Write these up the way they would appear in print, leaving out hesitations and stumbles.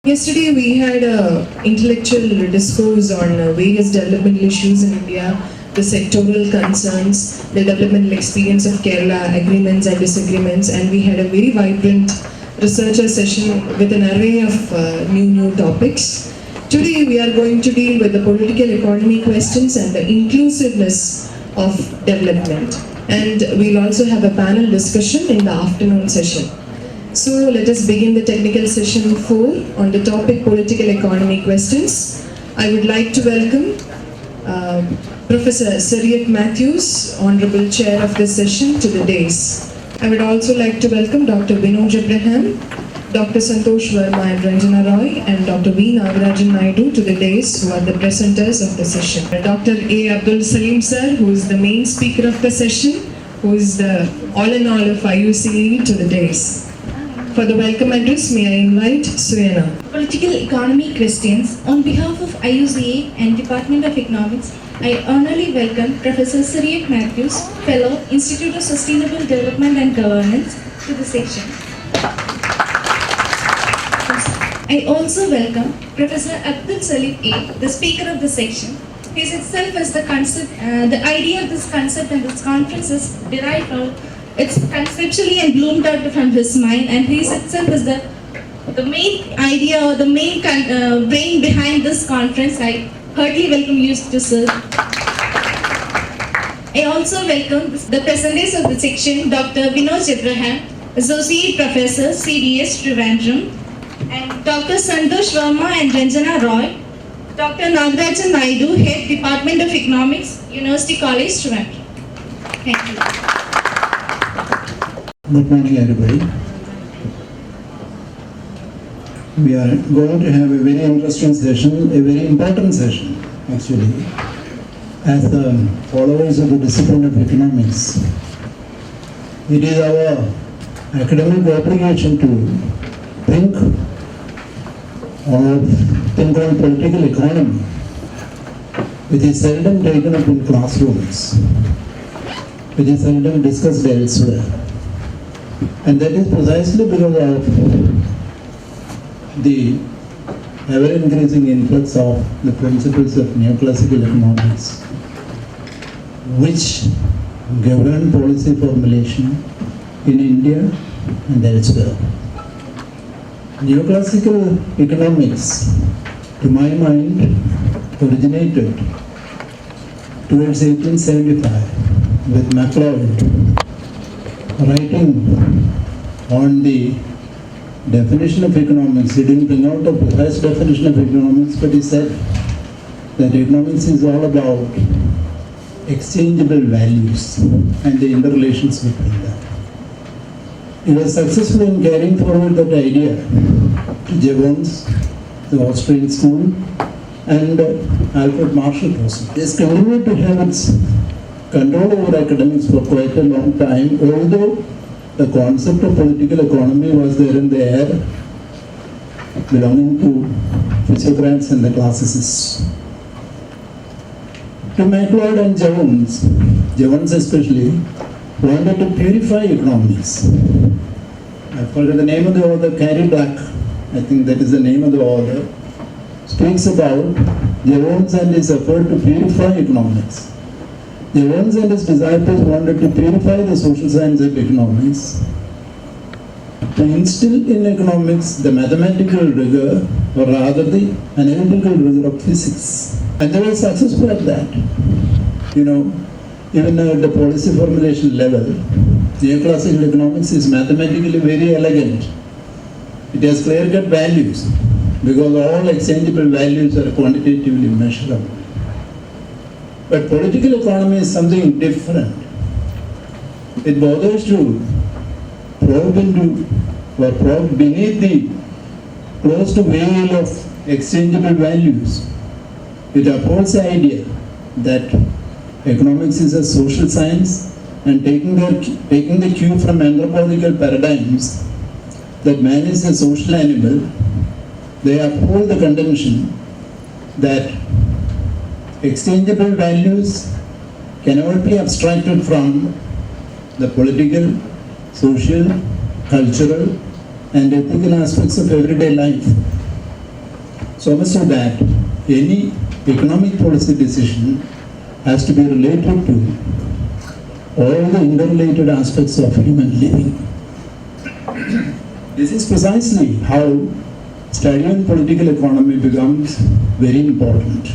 Yesterday we had an intellectual discourse on various developmental issues in India, the sectoral concerns, the developmental experience of Kerala, agreements and disagreements, and we had a very vibrant researcher session with an array of new topics. Today we are going to deal with the political economy questions and the inclusiveness of development. And we'll also have a panel discussion in the afternoon session. So let us begin the technical session 4 on the topic political economy questions. I would like to welcome Professor Syriac Matthews, Honorable Chair of this session, to the dais. I would also like to welcome Dr. Venktesh Athreya, Dr. Santosh Verma and Ranjana Roy, and Dr. V. Nagarajan Naidu to the dais, who are the presenters of the session. Dr. A. Abdul Salim sir, who is the main speaker of the session, who is the all-in-all of IUCE, to the dais. For the welcome address, may I invite Suyana. Political economy questions. On behalf of IUCA and Department of Economics, I honorably welcome Professor Syriac Matthews, Fellow, Institute of Sustainable Development and Governance, to the section. I also welcome Professor Abdul Salim A, the speaker of the section. He itself is the concept, the idea of this concept and this conference is derived from. It's conceptually and bloomed out from his mind, and he itself is the main idea or the main brain behind this conference. I heartily welcome you to sir. I also welcome the presenters of the section, Dr. Venktesh Athreya, Associate Professor, CDS Trivandrum, and Dr. Santosh Verma and Ranjana Roy, Dr. Nagarajan Naidu, Head Department of Economics, University College, Trivandrum. Thank you. Good morning, everybody. We are going to have a very interesting session, a very important session, actually. As the followers of the discipline of economics, it is our academic obligation to think on political economy, which is seldom taken up in classrooms, which is seldom discussed elsewhere. And that is precisely because of the ever-increasing influx of the principles of neoclassical economics, which govern policy formulation in India and elsewhere. Neoclassical economics, to my mind, originated towards 1875 with MacLeod writing on the definition of economics. He didn't bring out a precise definition of economics, but he said that economics is all about exchangeable values and the interrelations between them. He was successful in carrying forward that idea to Jevons, the Austrian school, and Alfred Marshall also. This continued to have its control over academics for quite a long time, although the concept of political economy was there in the air, belonging to physiocrats and the classicists. To MacLeod and Jevons especially, wanted to purify economics. I forget the name of the author, Carrie Black, I think that is the name of the author, speaks about Jevons and his effort to purify economics. Jevons and his disciples wanted to purify the social science of economics, to instill in economics the mathematical rigor, or rather the analytical rigor of physics. And they were successful at that. Even at the policy formulation level, neoclassical economics is mathematically very elegant. It has clear-cut values, because all exchangeable values are quantitatively measurable. But political economy is something different. It bothers to probe into or probe beneath the close to veil of exchangeable values. It upholds the idea that economics is a social science, and taking the cue from anthropological paradigms that man is a social animal, they uphold the contention that exchangeable values cannot be abstracted from the political, social, cultural, and ethical aspects of everyday life. So much so that any economic policy decision has to be related to all the interrelated aspects of human living. This is precisely how studying political economy becomes very important.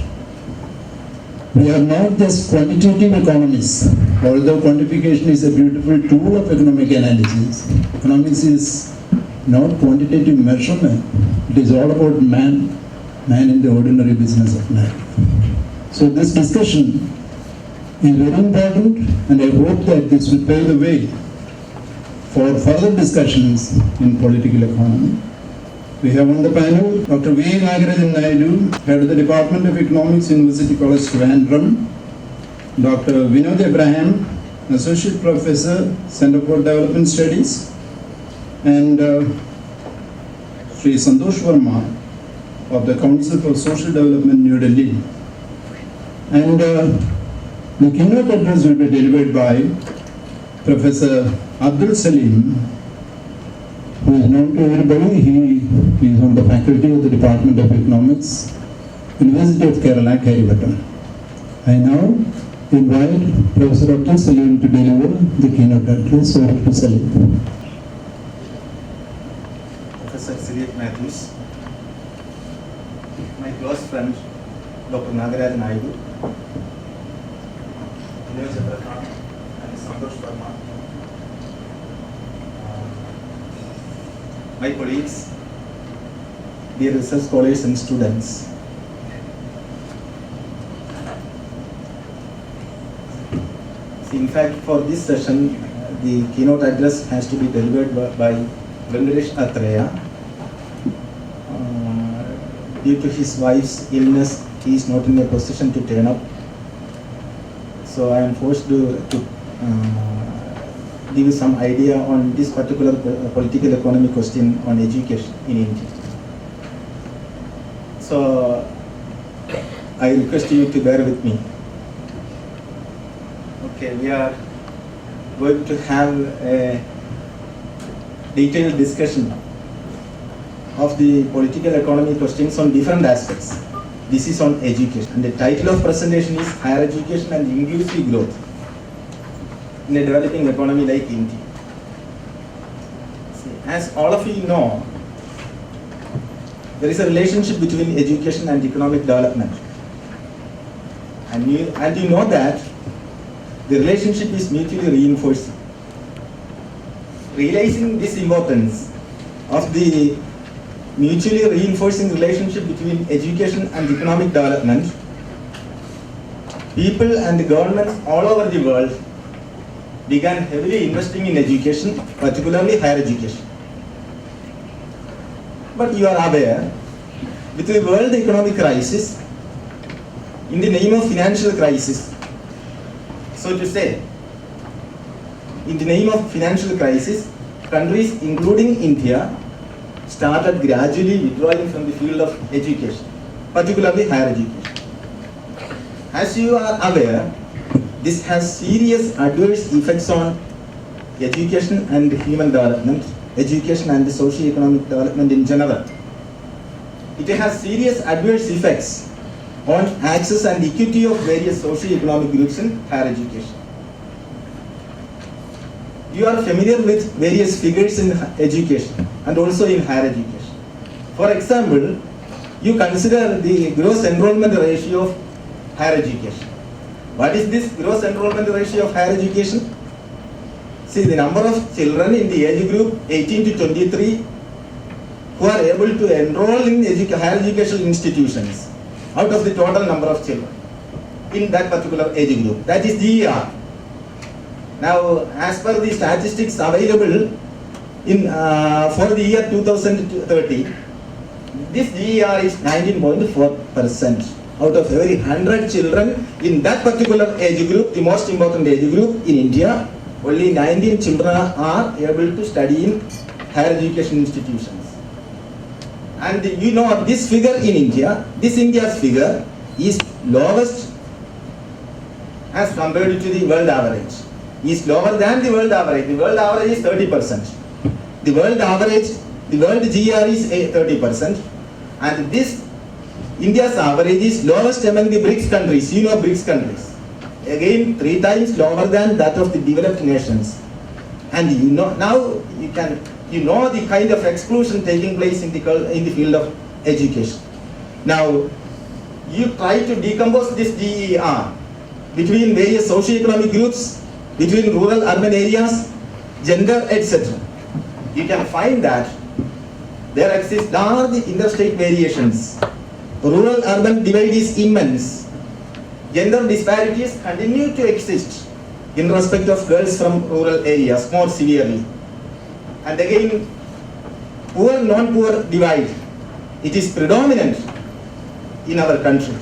We are not just quantitative economists, although quantification is a beautiful tool of economic analysis. Economics is not quantitative measurement, it is all about man in the ordinary business of life. So this discussion is very important, and I hope that this will pave the way for further discussions in political economy. We have on the panel Dr. V. Nagarajan Naidu, Head of the Department of Economics, University College Trivandrum, Dr. Vinod Abraham, Associate Professor, Center for Development Studies, and Sri Santosh Verma of the Council for Social Development, New Delhi. And the keynote address will be delivered by Professor Abdul Salim, who is known to everybody. He is on the faculty of the Department of Economics, University of Kerala, Karivattam. I now invite Professor Abdul Salim to deliver the keynote address. Over to Salim. Professor Siriat Matthews, my close friend Dr. Nagaraj Naidu, Venktesh Athreya and Santosh Verma, my colleagues, dear research scholars and students. In fact, for this session, the keynote address has to be delivered by Venktesh Athreya. Due to his wife's illness, he is not in a position to turn up. So I am forced to give you some idea on this particular political economy question on education in India. So I request you to bear with me. Okay, we are going to have a detailed discussion of the political economy questions on different aspects. This is on education, and the title of presentation is Higher Education and Inclusive Growth in a Developing Economy like India. See, as all of you know, there is a relationship between education and economic development. And you know that the relationship is mutually reinforcing. Realizing this importance of the mutually reinforcing relationship between education and economic development, people and governments all over the world began heavily investing in education, particularly higher education. But you are aware, with the world economic crisis, in the name of financial crisis, so to say, in the name of financial crisis, countries including India started gradually withdrawing from the field of education, particularly higher education. As you are aware, this has serious adverse effects on education and human development, education and socio-economic development in general. It has serious adverse effects on access and equity of various socio-economic groups in higher education. You are familiar with various figures in education and also in higher education. For example, you consider the gross enrollment ratio of higher education. What is this gross enrollment ratio of higher education? See, the number of children in the age group 18 to 23 who are able to enroll in higher educational institutions out of the total number of children in that particular age group. That is GER. Now, as per the statistics available in for the year 2030, this GER is 19.4%. Out of every 100 children in that particular age group, the most important age group in India, only 19 children are able to study in higher education institutions. And you know this figure in India, this India's figure is lowest as compared to the world average. Is lower than the world average. The world average is 30%. The world average, the world GR is 30%. And this India's average is lowest among the BRICS countries. You know BRICS countries. Again, 3 times lower than that of the developed nations. And you know now you know the kind of exclusion taking place in the field of education. Now, you try to decompose this DER between various socio-economic groups, between rural, urban areas, gender, etc. You can find that there exist large interstate variations. Rural-urban divide is immense. Gender disparities continue to exist in respect of girls from rural areas more severely. And again, poor non-poor divide, it is predominant in our country.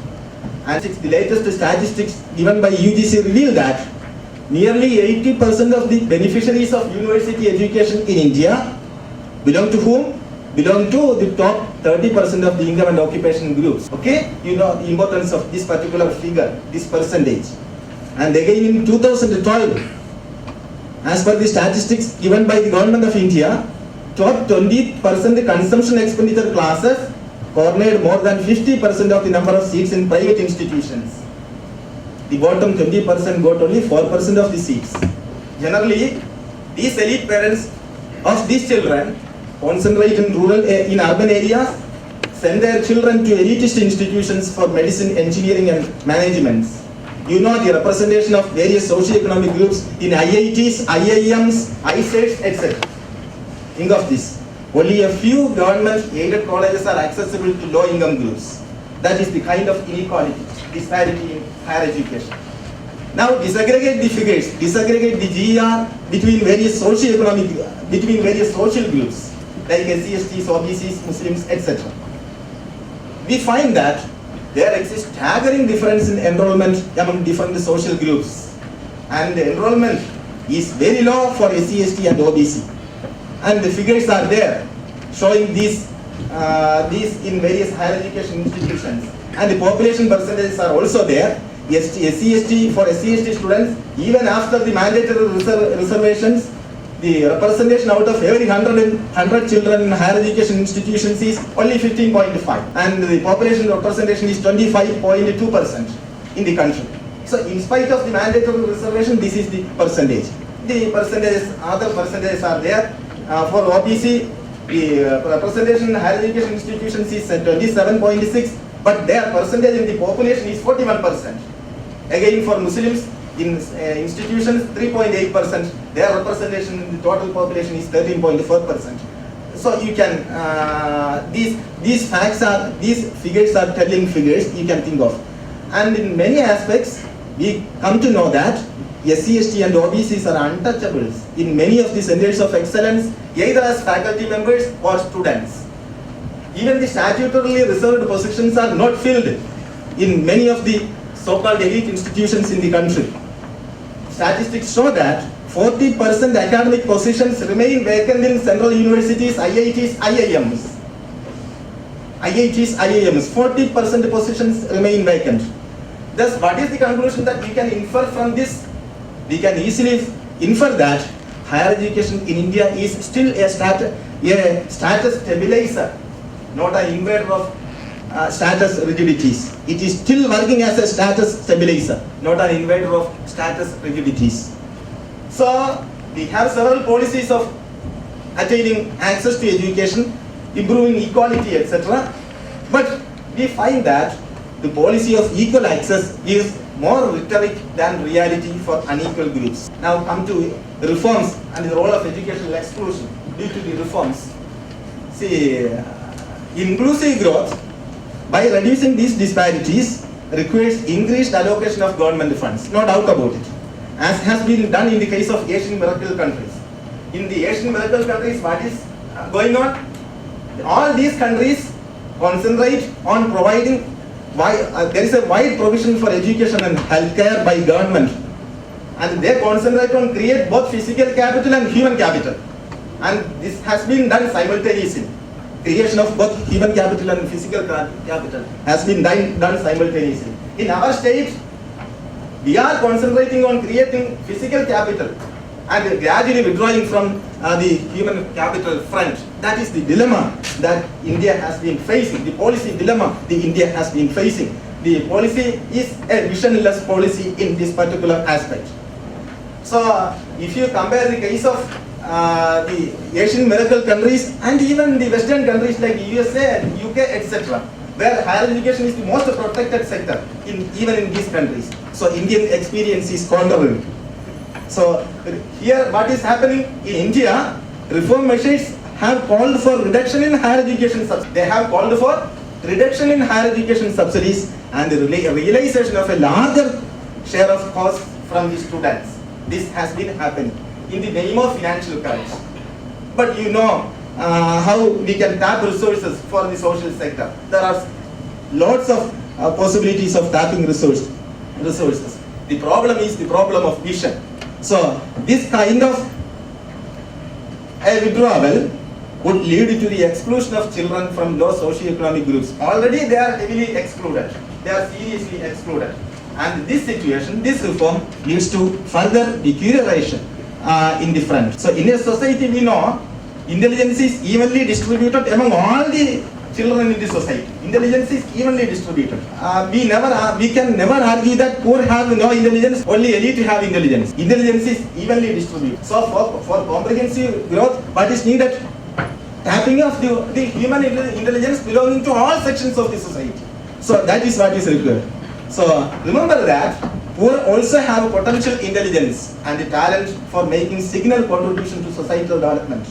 And the latest statistics given by UGC reveal that nearly 80% of the beneficiaries of university education in India belong to whom? Belong to the top 30% of the income and occupation groups. Okay? You know the importance of this particular figure, this percentage. And again in 2012, as per the statistics given by the government of India, top 20% consumption expenditure classes cornered more than 50% of the number of seats in private institutions. The bottom 20% got only 4% of the seats. Generally, these elite parents of these children concentrate in urban areas, send their children to elitist institutions for medicine, engineering and management. You know the representation of various socio-economic groups in IITs, IIMs, ISETs, etc. Think of this. Only a few government-aided colleges are accessible to low-income groups. That is the kind of inequality, disparity in higher education. Now disaggregate the figures, disaggregate the GER between various socio-economic, between various social groups like SCSTs, OBCs, Muslims, etc. We find that there exists staggering difference in enrollment among different social groups, and the enrollment is very low for SCST and OBC. And the figures are there showing these in various higher education institutions, and the population percentages are also there. SCST, for SCST students, even after the mandatory reservations, the representation out of every 100 children in higher education institutions is only 15.5, and the population representation is 25.2% in the country. So in spite of the mandatory reservation, this is the percentage. The percentages, other percentages are there. For OBC, the representation in higher education institutions is 27.6, but their percentage in the population is 41%. Again, for Muslims in institutions, 3.8%. Their representation in the total population is 13.4%. So you can these figures are telling figures you can think of, and in many aspects we come to know that SCST and OBCs are untouchables in many of the centers of excellence, either as faculty members or students. Even the statutorily reserved positions are not filled in many of the so-called elite institutions in the country. Statistics show that 40% academic positions remain vacant in central universities, IITs, IIMs. 40% positions remain vacant. Thus, what is the conclusion that we can infer from this? We can easily infer that higher education in India is still a status stabilizer, not an invader of status rigidities. It is still working as a status stabilizer, not an invader of status rigidities. So we have several policies of attaining access to education, improving equality, etc. But we find that the policy of equal access is more rhetoric than reality for unequal groups. Now come to reforms and the role of educational exclusion due to the reforms. See, inclusive growth by reducing these disparities requires increased allocation of government funds, no doubt about it, as has been done in the case of Asian miracle countries. In the Asian miracle countries, what is going on? All these countries concentrate on providing, there is a wide provision for education and healthcare by government, and they concentrate on create both physical capital and human capital, and this has been done simultaneously. Creation of both human capital and physical capital has been done simultaneously. In our state, we are concentrating on creating physical capital and gradually withdrawing from the human capital front. That is the dilemma that India has been facing, the policy dilemma the India has been facing. The policy is a visionless policy in this particular aspect. So if you compare the case of the Asian miracle countries and even the Western countries like USA, UK, etc., where higher education is the most protected sector even in these countries. So Indian experience is contrary. So here what is happening in India, reform measures have called for reduction in higher education subsidies. They have called for reduction in higher education subsidies and the realization of a larger share of cost from the students. This has been happening in the name of financial crunch. But you know how we can tap resources for the social sector. There are lots of possibilities of tapping resources. The problem is the problem of vision. So this kind of a withdrawal would lead to the exclusion of children from low socioeconomic groups. Already they are heavily excluded. They are seriously excluded. And this situation, this reform leads to further deterioration in the front. So in a society we know intelligence is evenly distributed among all the children in the society. Intelligence is evenly distributed. We can never argue that poor have no intelligence, only elite have intelligence. Intelligence is evenly distributed. So for comprehensive growth, what is needed? Tapping of the human intelligence belonging to all sections of the society. So that is what is required. So remember that poor also have potential intelligence and the talent for making signal contribution to societal development.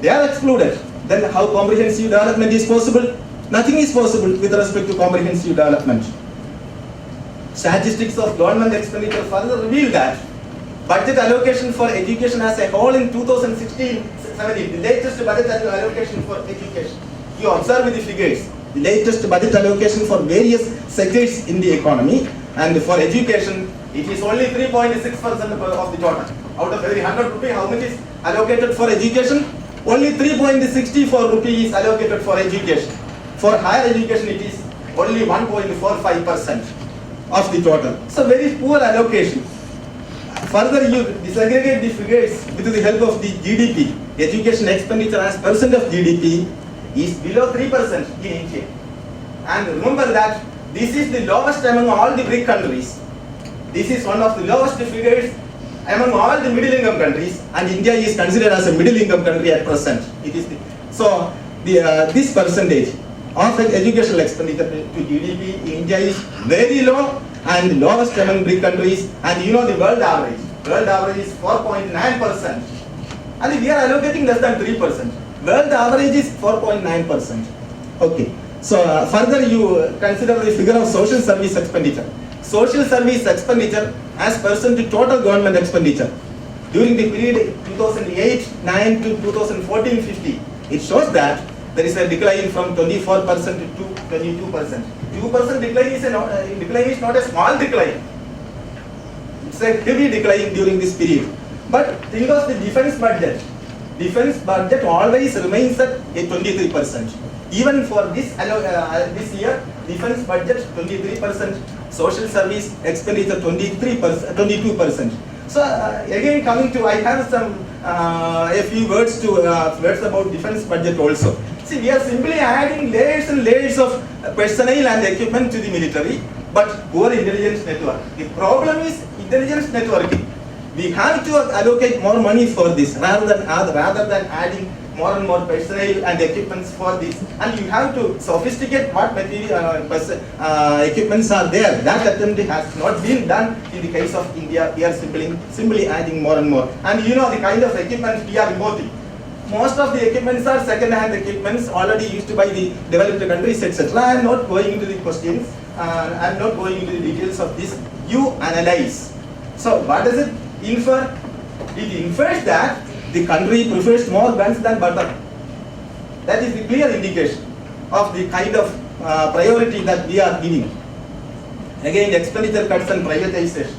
They are excluded. Then how comprehensive development is possible? Nothing is possible with respect to comprehensive development. Statistics of government expenditure further reveal that budget allocation for education as a whole in 2016-17, the latest budget allocation for education. You observe the figures. The latest budget allocation for various sectors in the economy, and for education, it is only 3.6% of the total. Out of every 100 rupee, how much is allocated for education? Only 3.64 rupee is allocated for education. For higher education, it is only 1.45% of the total. So very poor allocation. Further, you disaggregate the figures with the help of the GDP. Education expenditure as percent of GDP is below 3% in India. And remember that this is the lowest among all the BRIC countries. This is one of the lowest figures among all the middle income countries, and India is considered as a middle income country at present. It is this percentage of educational expenditure to GDP in India is very low and lowest among BRIC countries. And you know the world average. World average is 4.9%, and we are allocating less than 3%. World average is 4.9%. Okay. So further you consider the figure of social service expenditure. Social service expenditure as percent to total government expenditure during the period 2008-9 to 2014-15. It shows that there is a decline from 24% to 22%. 2% decline is not a small decline. It's a heavy decline during this period. But think of the defense budget. Defense budget always remains at 23%. Even for this year, defense budget 23%, social service expenditure 22%. So again coming to, I have some a few words about defense budget also. See, we are simply adding layers and layers of personnel and equipment to the military, but poor intelligence network. The problem is intelligence networking. We have to allocate more money for this rather than adding more and more personnel and equipments for this. And you have to sophisticate what material equipments are there. That attempt has not been done in the case of India. We are simply adding more and more. And you know the kind of equipment we are importing. Most of the equipments are second-hand equipments already used by the developed countries, etc. I am not going into the questions. I am not going into the details of this. You analyze. So what does it infer? It infers that the country prefers more guns than butter. That is the clear indication of the kind of priority that we are giving. Again, expenditure cuts and privatization.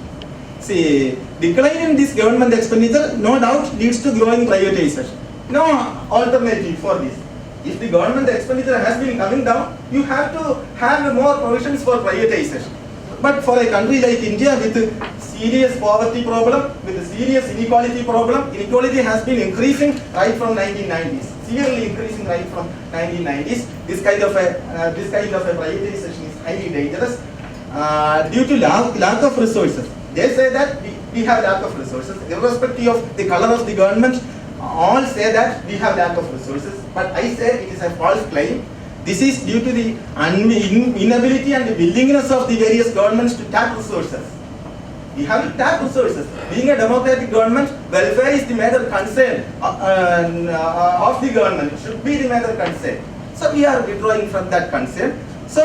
See, decline in this government expenditure no doubt leads to growing privatization. No alternative for this. If the government expenditure has been coming down, you have to have more provisions for privatization. But for a country like India with a serious poverty problem, with a serious inequality problem, inequality has been increasing right from 1990s, severely increasing right from 1990s. This kind of a privatization is highly dangerous due to lack of resources. They say that we have lack of resources, irrespective of the color of the government. All say that we have lack of resources, but I say it is a false claim. This is due to the inability and the willingness of the various governments to tap resources. We have to tap resources. Being a democratic government, welfare is the major concern of the government. It should be the major concern. So we are withdrawing from that concern. So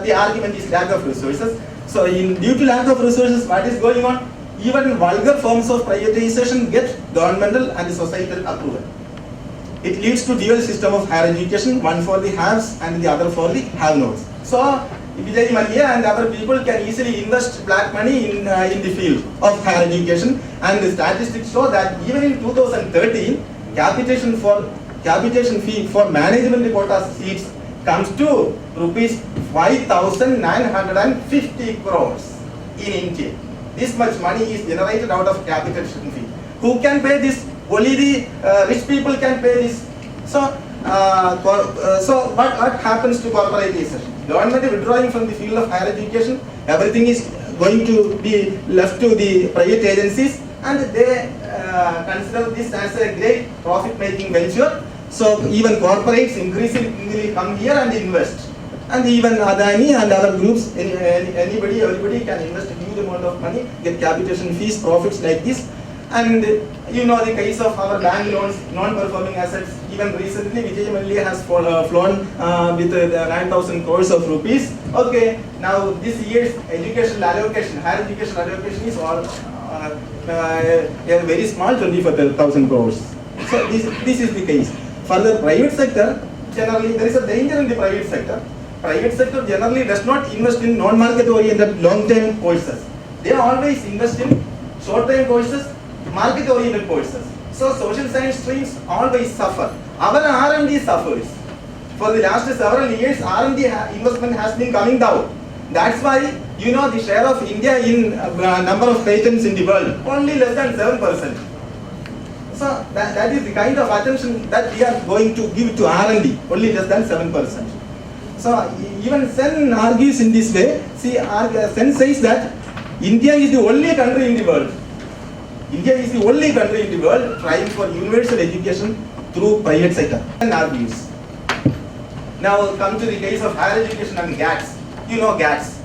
the argument is lack of resources. So due to lack of resources, what is going on? Even vulgar forms of privatization get governmental and societal approval. It leads to dual system of higher education, one for the haves and the other for the have-nots. So Vijay Mallya and other people can easily invest black money in the field of higher education, and the statistics show that even in 2013, capitation fee for management quota seats comes to rupees 5,950 crores in India. This much money is generated out of capitation fee. Who can pay this? Only the rich people can pay this. So, what happens to corporatization? Government is withdrawing from the field of higher education. Everything is going to be left to the private agencies, and they consider this as a great profit-making venture. So, even corporates increasingly come here and invest. And even Adani and other groups, everybody can invest a huge amount of money, get capitation fees, profits like this. And you know the case of our bank loans, non-performing assets. Even recently, Vijay Mallya has flown with 9,000 crores of rupees. Okay, now this year's educational allocation, higher education allocation is all a very small 24,000 crores. So this is the case. For the private sector, generally there is a danger in the private sector. Private sector generally does not invest in non-market oriented long-term courses. They always invest in short-term courses, market-oriented courses. So social science streams always suffer. Our R&D suffers. For the last several years, R&D investment has been coming down. That's why, you know, the share of India in number of patents in the world, only less than 7%. So that is the kind of attention that we are going to give to R&D, only less than 7%. So even Sen argues in this way. See, Sen says that India is the only country in the world. India is the only country in the world trying for universal education through private sector. And argues. Now come to the case of higher education and GATS. You know GATS.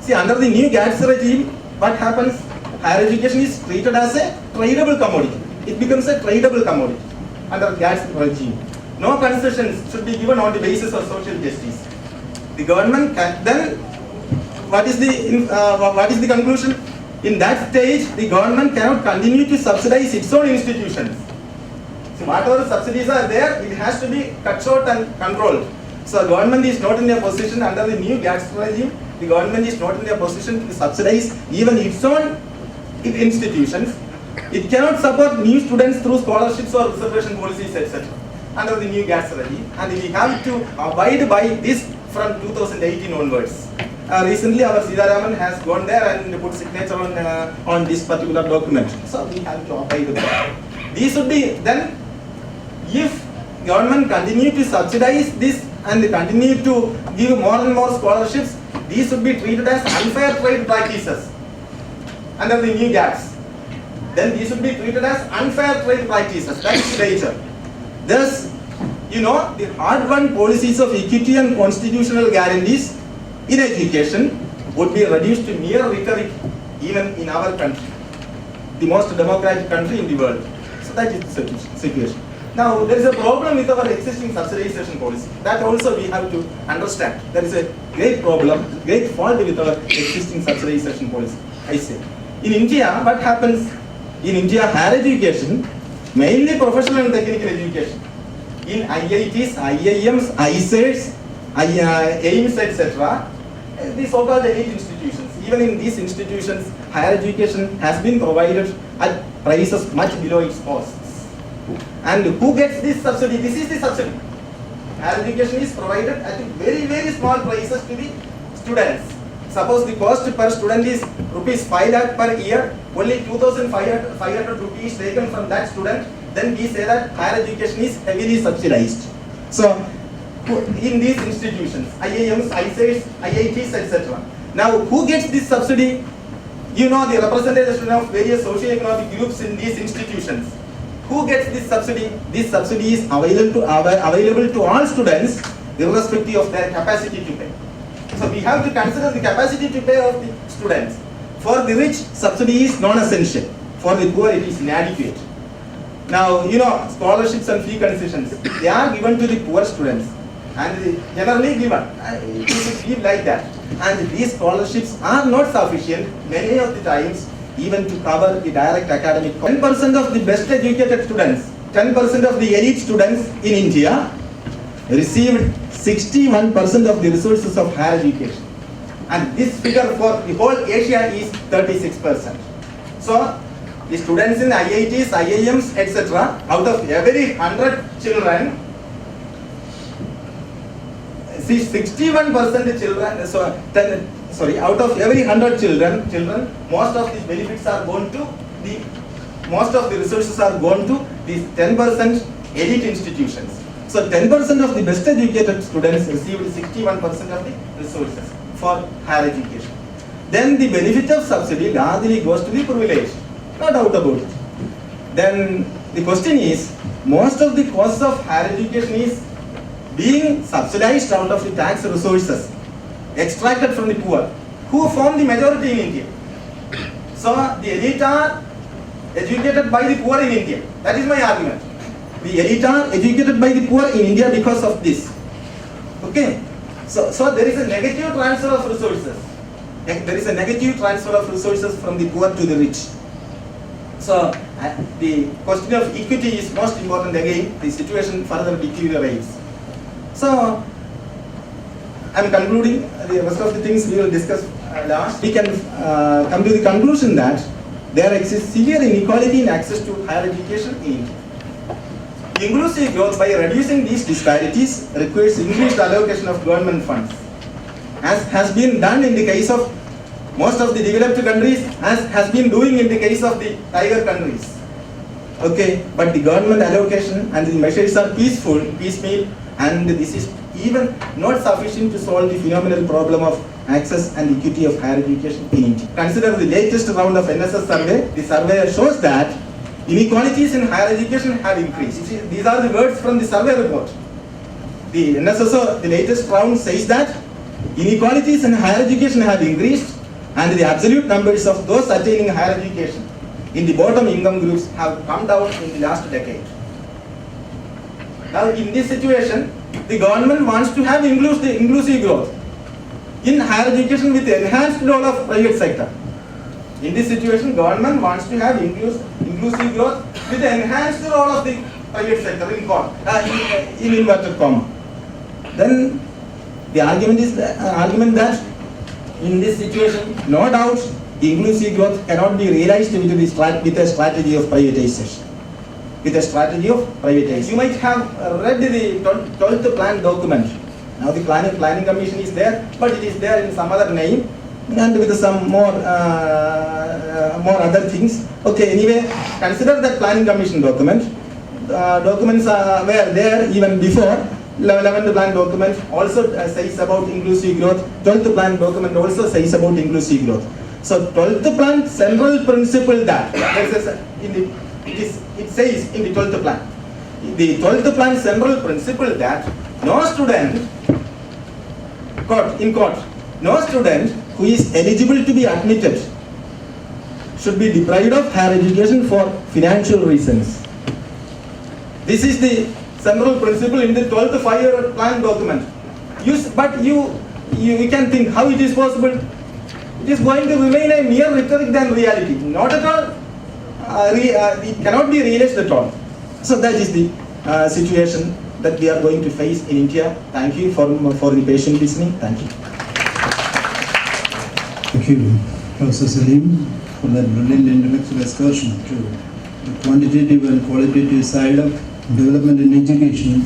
See, under the new GATS regime, what happens? Higher education is treated as a tradable commodity. It becomes a tradable commodity under GATS regime. No concessions should be given on the basis of social justice. The government can then, what is the conclusion? In that stage, the government cannot continue to subsidize its own institutions. So whatever subsidies are there, it has to be cut short and controlled. So government is not in a position under the new GATS regime. The government is not in a position to subsidize even its own institutions. It cannot support new students through scholarships or reservation policies, etc. under the new GATS regime, and we have to abide by this from 2018 onwards. Recently, our Sitharaman has gone there and put signature on this particular document. So we have to abide by that. These should be then, if government continue to subsidize this and continue to give more and more scholarships, these should be treated as unfair trade practices under the new GATS. Then these should be treated as unfair trade practices. That is the danger. Thus, you know, the hard-won policies of equity and constitutional guarantees in education would be reduced to mere rhetoric even in our country, the most democratic country in the world. So that is the situation. Now, there is a problem with our existing subsidization policy. That also we have to understand. There is a great problem, great fault with our existing subsidization policy, I say. In India, what happens? In India, higher education, mainly professional and technical education, in IITs, IIMs, ISETs, AIMS, etc., the so-called elite institutions. Even in these institutions, higher education has been provided at prices much below its costs. And who gets this subsidy? This is the subsidy. Higher education is provided at very, very small prices to the students. suppose the cost per student is rupees 5 lakh per year, only 2,500 rupees taken from that student, then we say that higher education is heavily subsidized. So, in these institutions, IIMs, ISETs, IITs, etc. Now, who gets this subsidy? You know the representation of various socio-economic groups in these institutions. Who gets this subsidy? This subsidy is available to all students, irrespective of their capacity to pay. So we have to consider the capacity to pay of the students. For the rich, subsidy is non-essential. For the poor, it is inadequate. Now, you know, scholarships and fee concessions, they are given to the poor students. And generally given, it is give like that. And these scholarships are not sufficient many of the times even to cover the direct academic cost. 10% of the best educated students, 10% of the elite students in India received 61% of the resources of higher education. And this figure for the whole Asia is 36%. So, the students in IITs, IIMs, etc., out of every 100 children, see 61% children, out of every 100 children, most of the benefits are going to most of the resources are going to these 10% elite institutions. So 10% of the best educated students received 61% of the resources for higher education. Then the benefit of subsidy largely goes to the privileged, no doubt about it. Then the question is, most of the costs of higher education is being subsidized out of the tax resources extracted from the poor, who form the majority in India. So the elite are educated by the poor in India. That is my argument. The elite are educated by the poor in India because of this. Okay. So there is a negative transfer of resources. There is a negative transfer of resources from the poor to the rich. So the question of equity is most important again. The situation further deteriorates. So I am concluding. The rest of the things we will discuss last. We can come to the conclusion that there exists severe inequality in access to higher education in India. Inclusive growth by reducing these disparities requires increased allocation of government funds, as has been done in the case of most of the developed countries, as has been doing in the case of the tiger countries. Okay, but the government allocation and the measures are piecemeal, and this is even not sufficient to solve the phenomenal problem of access and equity of higher education in India. Consider the latest round of NSS survey. The survey shows that inequalities in higher education have increased. These are the words from the survey report. The NSS, the latest round says that inequalities in higher education have increased, and the absolute numbers of those attaining higher education in the bottom income groups have come down in the last decade. Now, in this situation, the government wants to have inclusive growth in higher education with enhanced role of private sector. In this situation, government wants to have inclusive growth with enhanced role of the private sector in inverted comma. Then the argument is that in this situation, no doubt, inclusive growth cannot be realized with a strategy of privatization. You might have read the 12th plan document. Now the planning commission is there, but it is there in some other name and with some more other things. Okay, anyway, consider that planning commission document. Documents were there even before. 11th plan document also says about inclusive growth. 12th plan document also says about inclusive growth. So 12th plan central principle that it says in the 12th plan. The 12th plan central principle that no student, no student who is eligible to be admitted should be deprived of higher education for financial reasons. This is the central principle in the 12th 5-year plan document. But you can think how it is possible. It is going to remain a mere rhetoric than reality. Not at all. It cannot be realized at all. So that is the situation that we are going to face in India. Thank you for the patient listening. Thank you. Thank you, Professor Salim, for that brilliant intellectual excursion to the quantitative and qualitative side of development in education.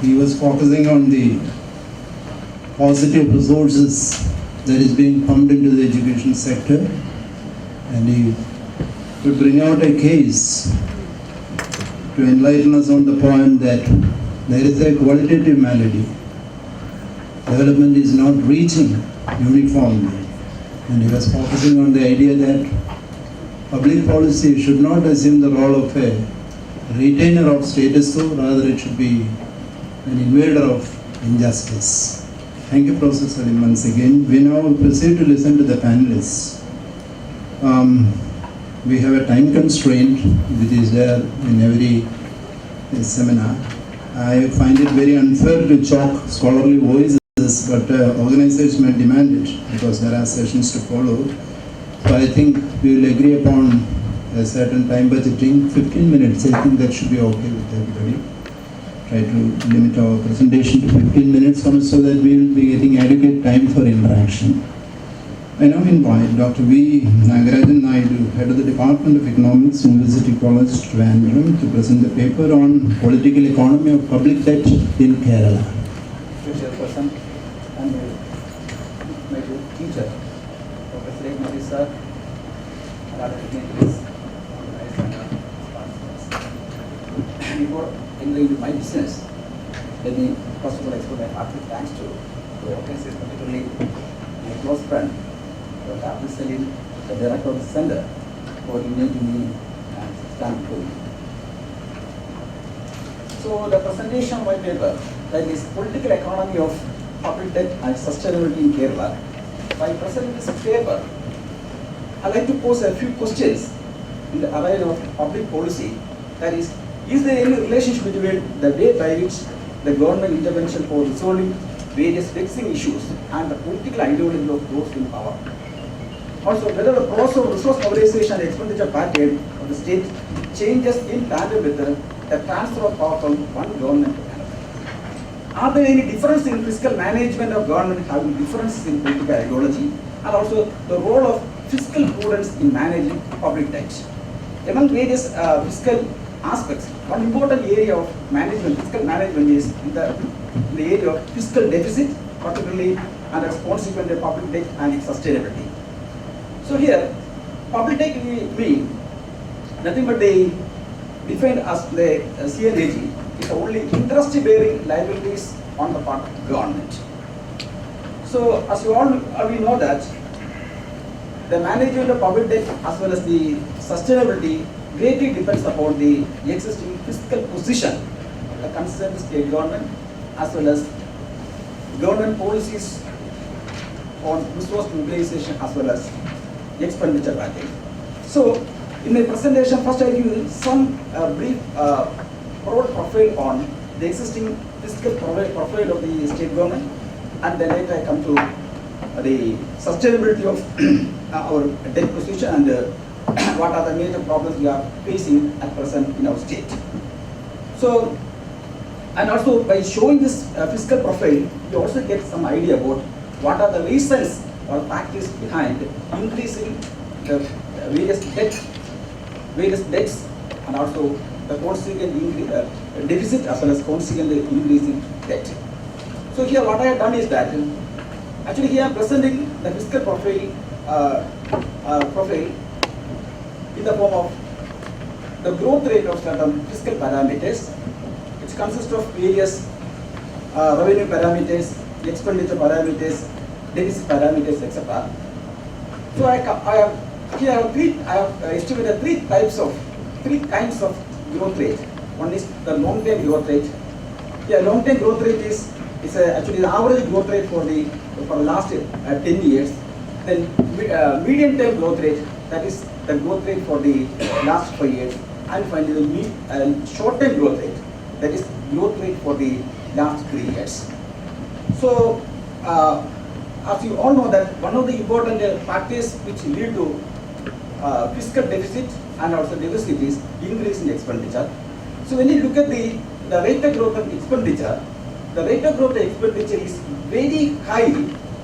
He was focusing on the positive resources that is being pumped into the education sector, and he would bring out a case to enlighten us on the point that there is a qualitative malady. Development is not reaching uniformly, and he was focusing on the idea that public policy should not assume the role of a retainer of status quo, rather it should be an invader of injustice. Thank you, Professor Salim, once again. We now proceed to listen to the panelists. We have a time constraint which is there in every seminar. I find it very unfair to chalk scholarly voices, but organizers may demand it because there are sessions to follow. So I think we will agree upon a certain time budgeting, 15 minutes. I think that should be okay with everybody. Try to limit our presentation to 15 minutes so that we will be getting adequate time for interaction. I now invite Dr. V. Nagarajan Naidu, Head of the Department of Economics, University College, Trivandrum, to present the paper on political economy of public debt in Kerala. Chairperson and my teacher, Professor Athreya sir, and other dignitaries, before entering into my business, let me first of all express my heartfelt thanks to the organizers, particularly my close friend, Dr. Salim, the director of the center, for inviting me and stand before you. So the presentation of my paper, that is Political Economy of Public Debt and Sustainability in Kerala. By presenting this paper, I'd like to pose a few questions in the arena of public policy. That is there any relationship between the way by which the government intervention for resolving various vexing issues and the political ideology of those in power? Also, whether the process of resource mobilization and expenditure pattern of the state changes in tandem with the transfer of power from one government to another. Are there any differences in fiscal management of government having differences in political ideology, and also the role of fiscal prudence in managing public debt? Among various fiscal aspects, one important area of management, fiscal management, is in the area of fiscal deficit, particularly and as consequent of public debt and its sustainability. So here, public debt mean nothing but they defined as the CNAG is only interest-bearing liabilities on the part of government. So as you all we know that the management of public debt as well as the sustainability greatly depends upon the existing fiscal position of the concerned state government as well as government policies on resource mobilization as well as expenditure pattern. So in my presentation, first I give you some brief broad profile on the existing fiscal profile of the state government, and then later I come to the sustainability of our debt position and what are the major problems we are facing at present in our state. So, and also by showing this fiscal profile, you also get some idea about what are the reasons or factors behind increasing the various debts and also the consequent deficit as well as consequent increase in debt. So here what I have done is that actually here I am presenting the fiscal profile in the form of the growth rate of certain fiscal parameters, which consists of various revenue parameters, expenditure parameters, deficit parameters, etc. So I have estimated three kinds of growth rate. One is the long-term growth rate. Yeah, long-term growth rate is actually the average growth rate for the last 10 years. Then medium-term growth rate, that is the growth rate for the last 5 years, and finally the short-term growth rate, that is growth rate for the last 3 years. So as you all know that one of the important factors which lead to fiscal deficit and also deficit is increase in expenditure. So when you look at the rate of growth of expenditure, the rate of growth of expenditure is very high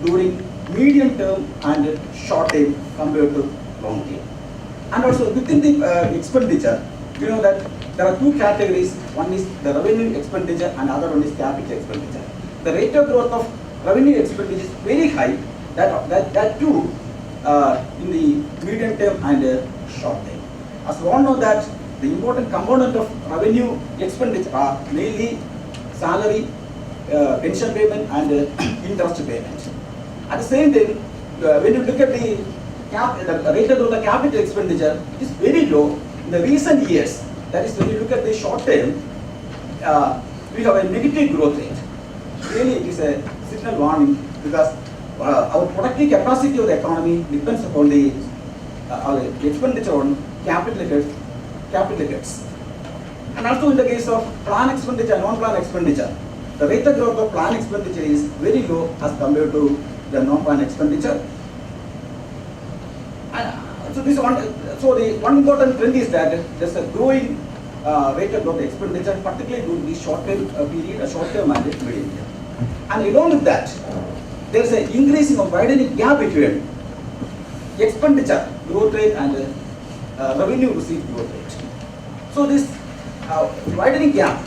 during medium term and short term compared to long term. And also within the expenditure, you know that there are two categories. One is the revenue expenditure and other one is capital expenditure. The rate of growth of revenue expenditure is very high That too in the medium term and short term. As we all know that the important component of revenue expenditure are mainly salary, pension payment and interest payment. At the same time, when you look at the rate of the capital expenditure, it is very low in the recent years. That is, when you look at the short term, we have a negative growth rate. Really, it is a signal warning because our productive capacity of the economy depends upon the our expenditure on capital goods. And also in the case of plan expenditure and non-plan expenditure, the rate of growth of plan expenditure is very low as compared to the non-plan expenditure. And so the one important trend is that there's a growing rate of growth expenditure, particularly during the short-term period, short-term and medium term. And along with that, there is an increasing or widening gap between expenditure growth rate and revenue received growth rate. So this widening gap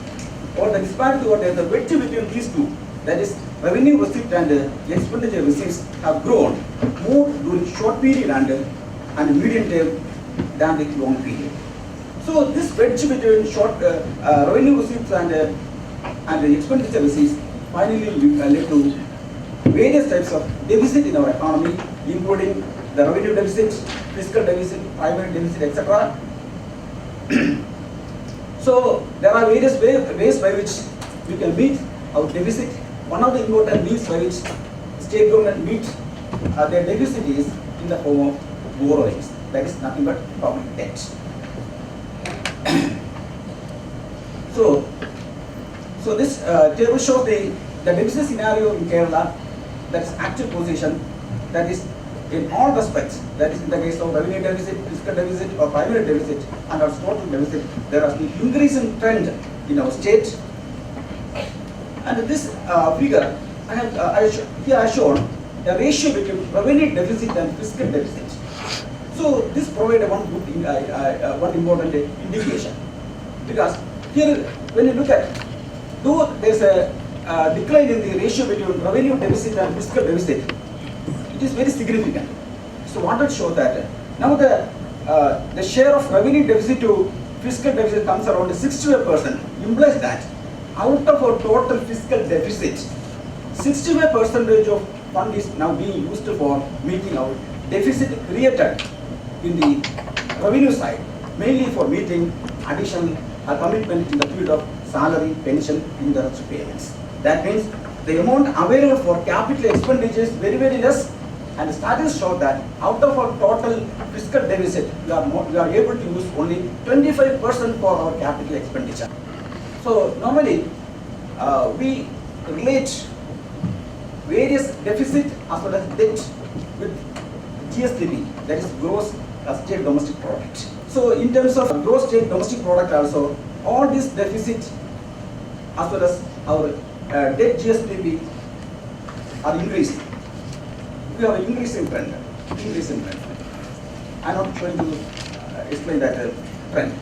or the disparity or the wedge between these two, that is revenue received and expenditure received, have grown more during short period and medium term than the long period. So this wedge between short revenue receipts and the expenditure receipts finally led to various types of deficit in our economy, including the revenue deficit, fiscal deficit, primary deficit, etc. So there are various ways by which we can meet our deficit. One of the important means by which state government meets their deficit is in the form of borrowings. That is nothing but public debt. So this table shows the deficit scenario in Kerala, that is actual position, that is in all respects, that is in the case of revenue deficit, fiscal deficit or primary deficit and our total deficit, there is an increasing trend in our state. And this figure, here I have shown the ratio between revenue deficit and fiscal deficit. So this provides one important indication, because here when you look at, though there is a decline in the ratio between revenue deficit and fiscal deficit, it is very significant. So wanted to show that now the share of revenue deficit to fiscal deficit comes around 65%, implies that out of our total fiscal deficit, 65% of fund is now being used for meeting our deficit created in the revenue side, mainly for meeting additional commitment in the field of salary, pension, interest payments. That means the amount available for capital expenditure is very, very less, and studies show that out of our total fiscal deficit, we are able to use only 25% for our capital expenditure. So normally we relate various deficit as well as debt with GSDP, that is gross state domestic product. So in terms of gross state domestic product also, all this deficit as well as our debt GSDP are increasing. We have an increasing trend. I am not going to explain that trend.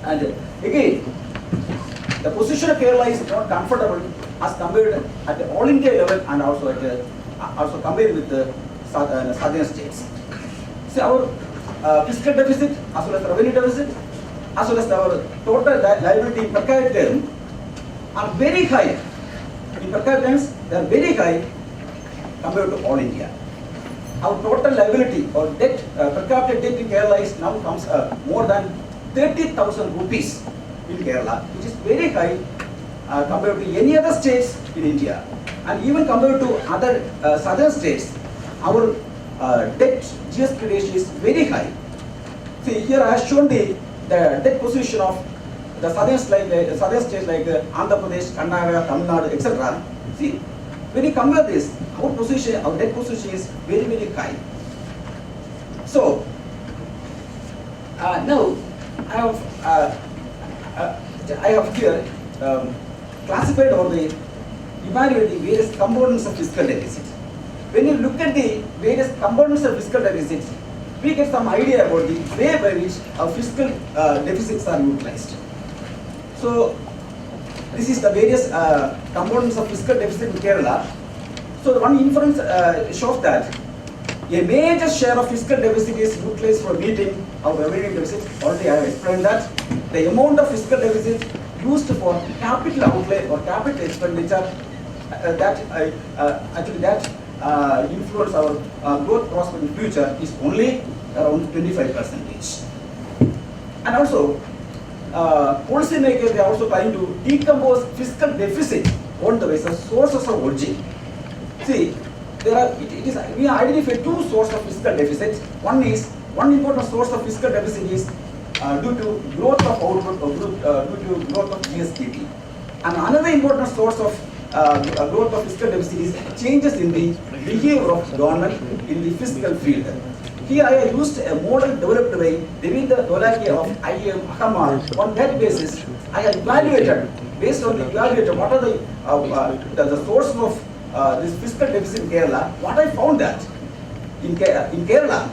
And again, the position of Kerala is not comfortable as compared at the all India level and also also compared with the southern states. See, our fiscal deficit as well as revenue deficit as well as our total liability per capita term are very high. In per capita terms, they are very high compared to all India. Our total liability or debt, per capita debt in Kerala is now comes more than 30,000 rupees in Kerala, which is very high compared to any other states in India. And even compared to other southern states, our debt GST ratio is very high. See, here I have shown the debt position of the southern states like Andhra Pradesh, Karnataka, Tamil Nadu, etc. See, when you compare this, our debt position is very, very high. So now I have here classified or evaluated the various components of fiscal deficit. When you look at the various components of fiscal deficit, we get some idea about the way by which our fiscal deficits are utilized. So this is the various components of fiscal deficit in Kerala. So one inference shows that a major share of fiscal deficit is utilized for meeting our revenue deficit. Already I have explained that. The amount of fiscal deficit used for capital outlay or capital expenditure influence our growth prospect in future is only around 25%. And also, policymakers are also trying to decompose fiscal deficit on the basis of sources of origin. See, we identify two sources of fiscal deficit. One important source of fiscal deficit is due to growth of output or due to growth of GSDP. And another important source of growth of fiscal deficit is changes in the behavior of government in the fiscal field. Here I have used a model developed by Devendra Dholake of IIM Ahmedabad. On that basis, I have evaluated, based on the evaluator, what are the sources of this fiscal deficit in Kerala. What I found that in Kerala,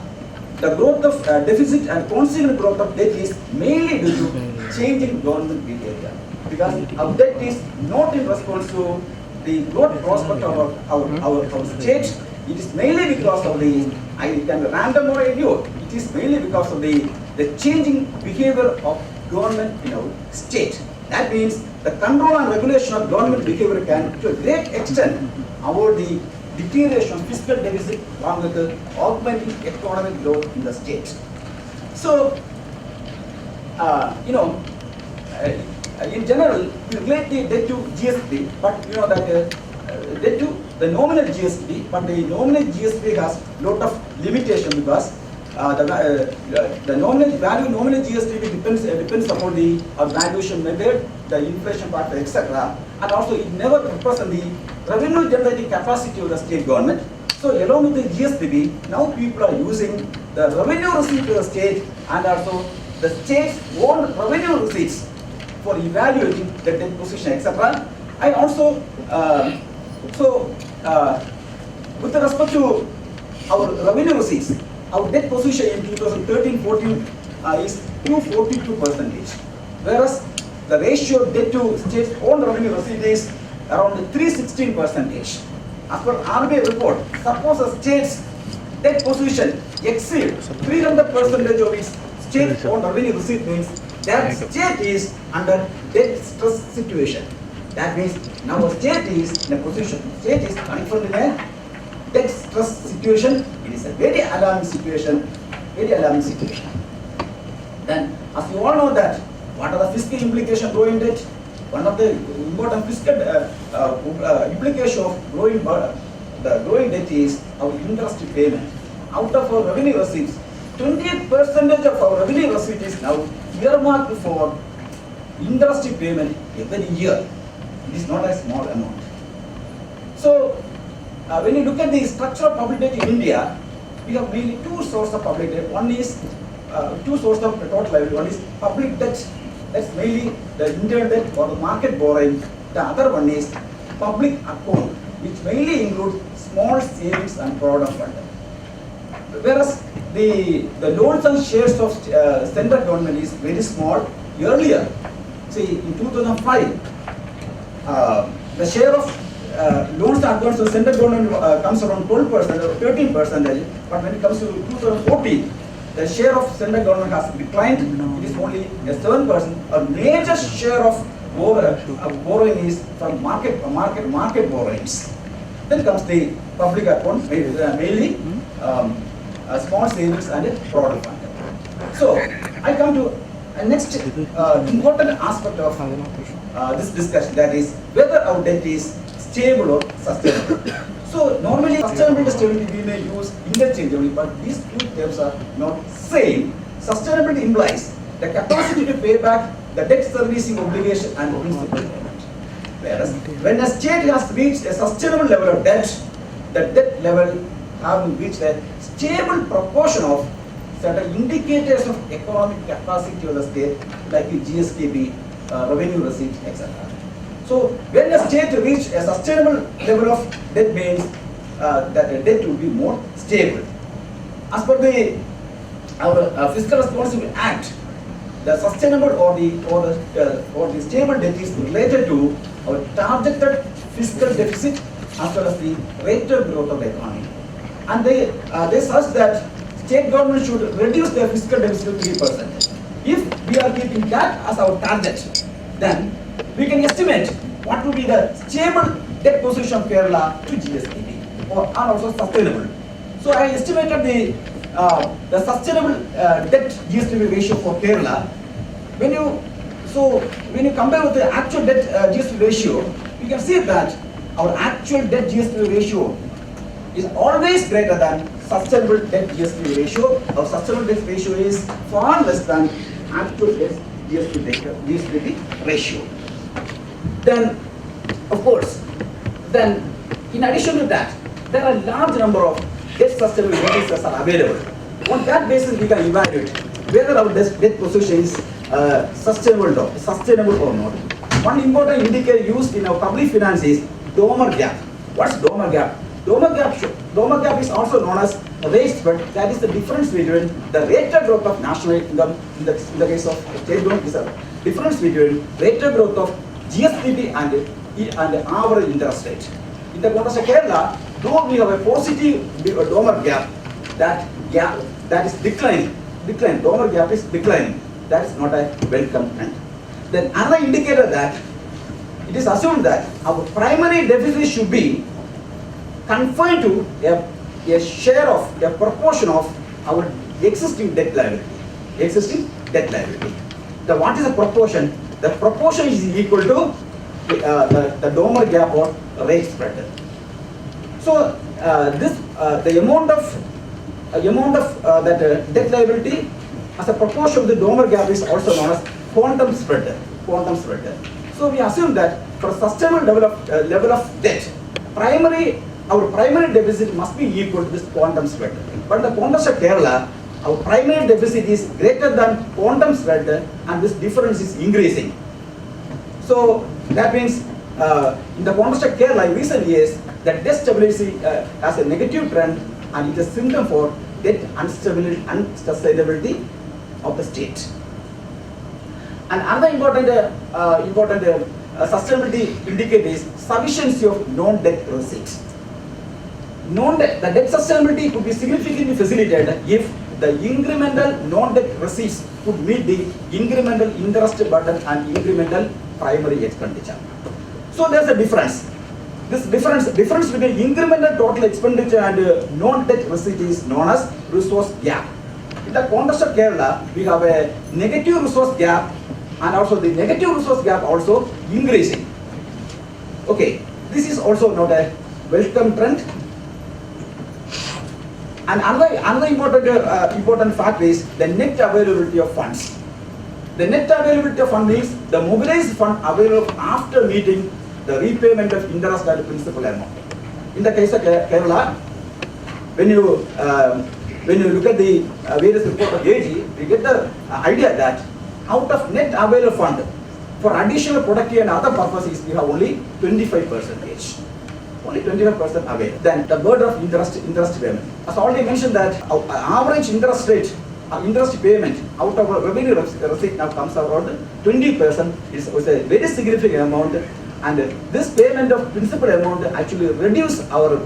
the growth of deficit and consequent growth of debt is mainly due to changing government behavior. Because our debt is not in response to the growth prospect of our state. It is mainly because of the, I can be random or ignore, it is mainly because of the changing behavior of government in our state. That means the control and regulation of government behavior can, to a great extent, avoid the deterioration of fiscal deficit along with the augmenting economic growth in the state. So, in general, we relate the debt to GST, but you know that debt to the nominal GST, but the nominal GST has lot of limitation because the nominal value nominal GST depends upon the valuation method, the inflation factor, etc. And also it never represents the revenue generating capacity of the state government. So along with the GST, now people are using the revenue receipt of the state and also the state's own revenue receipts for evaluating the debt position, etc. I also with respect to our revenue receipts, our debt position in 2013-14 is 242%, whereas the ratio of debt to state's own revenue receipt is around 316%. As per RBI report, suppose a state's debt position exceeds 300% of its state's own revenue receipt, means that state is under debt stress situation. That means now a state is in a position, state is confronted in a debt stress situation. It is a very alarming situation, Then, as you all know that, what are the fiscal implications of growing debt? One of the important fiscal implication of growing debt is our interest payment. Out of our revenue receipts, 28% of our revenue receipt is now earmarked for interest payment every year. It is not a small amount. So, when you look at the structure of public debt in India, we have mainly two sources of public debt. One is two sources of total liability. One is public debt, that's mainly the internal debt or the market borrowing. The other one is public account, which mainly includes small savings and product fund. Whereas the loans and shares of central government is very small. Earlier, say in 2005, the share of loans and advances to central government comes around 12% or 13%, but when it comes to 2014, the share of central government has declined. It is only 7%. A major share of borrowing is from market borrowings. Then comes the public account, mainly small savings and product fund. So I come to a next important aspect of this discussion, that is whether our debt is stable or sustainable. So normally sustainability and stability we may use interchangeably, but these two terms are not same. Sustainability implies the capacity to pay back the debt servicing obligation and principal payment. Whereas when a state has reached a sustainable level of debt, the debt level having reached a stable proportion of certain indicators of economic capacity of the state, like the GSDP, revenue receipts, etc. So when a state reaches a sustainable level of debt, means that the debt will be more stable. As per our Fiscal Responsibility Act, the sustainable or the stable debt is related to our targeted fiscal deficit as well as the rate of growth of the economy. And they suggest that state government should reduce their fiscal deficit to 3%. If we are keeping that as our target, then we can estimate what will be the stable debt position of Kerala to GSDP, or are also sustainable. So I estimated the sustainable debt GSDP ratio for Kerala. When you compare with the actual debt GSDP ratio, you can see that our actual debt GSDP ratio is always greater than sustainable debt GSDP ratio. Our sustainable debt ratio is far less than actual debt GSDP ratio. Then, of course, then in addition to that, there are a large number of debt sustainability indices are available. On that basis, we can evaluate whether our debt position is sustainable or not. One important indicator used in our public finance is Domer gap. What's Domer gap? Domer gap is also known as rate spread. That is the difference between the rate of growth of national income in the case of state loan is a difference between rate of growth of GSDP and the average interest rate. In the context of Kerala, though we have a positive Domer gap, that is declining. Domer gap is declining. That is not a welcome trend. Then another indicator that it is assumed that our primary deficit should be confined to a share of a proportion of our existing debt liability. What is the proportion? The proportion is equal to the Domer gap or rate spread. So the amount of that debt liability as a proportion of the Domer gap is also known as quantum spread. So we assume that for a sustainable level of debt, our primary deficit must be equal to this quantum spread. But in the context of Kerala, our primary deficit is greater than quantum spread, and this difference is increasing. So that means in the context of Kerala in recent years, that debt stability has a negative trend, and it is a symptom for debt unsustainability of the state. And another important sustainability indicator is sufficiency of non-debt receipts. The debt sustainability could be significantly facilitated if the incremental non-debt receipts could meet the incremental interest burden and incremental primary expenditure. So there's a difference. This difference between incremental total expenditure and non-debt receipt is known as resource gap. In the context of Kerala, we have a negative resource gap, and also the negative resource gap also increasing. Okay, this is also not a welcome trend. And another important fact is the net availability of funds. The net availability of funds means the mobilized fund available after meeting the repayment of interest and principal amount. In the case of Kerala, when you look at the various reports of AG, we get the idea that out of net available fund for additional productive and other purposes, we have only 25%. Only 25% available. Then the burden of interest payment. As already mentioned that our average interest rate, interest payment out of our revenue receipt now comes around 20%. It's a very significant amount, and this payment of principal amount actually reduce our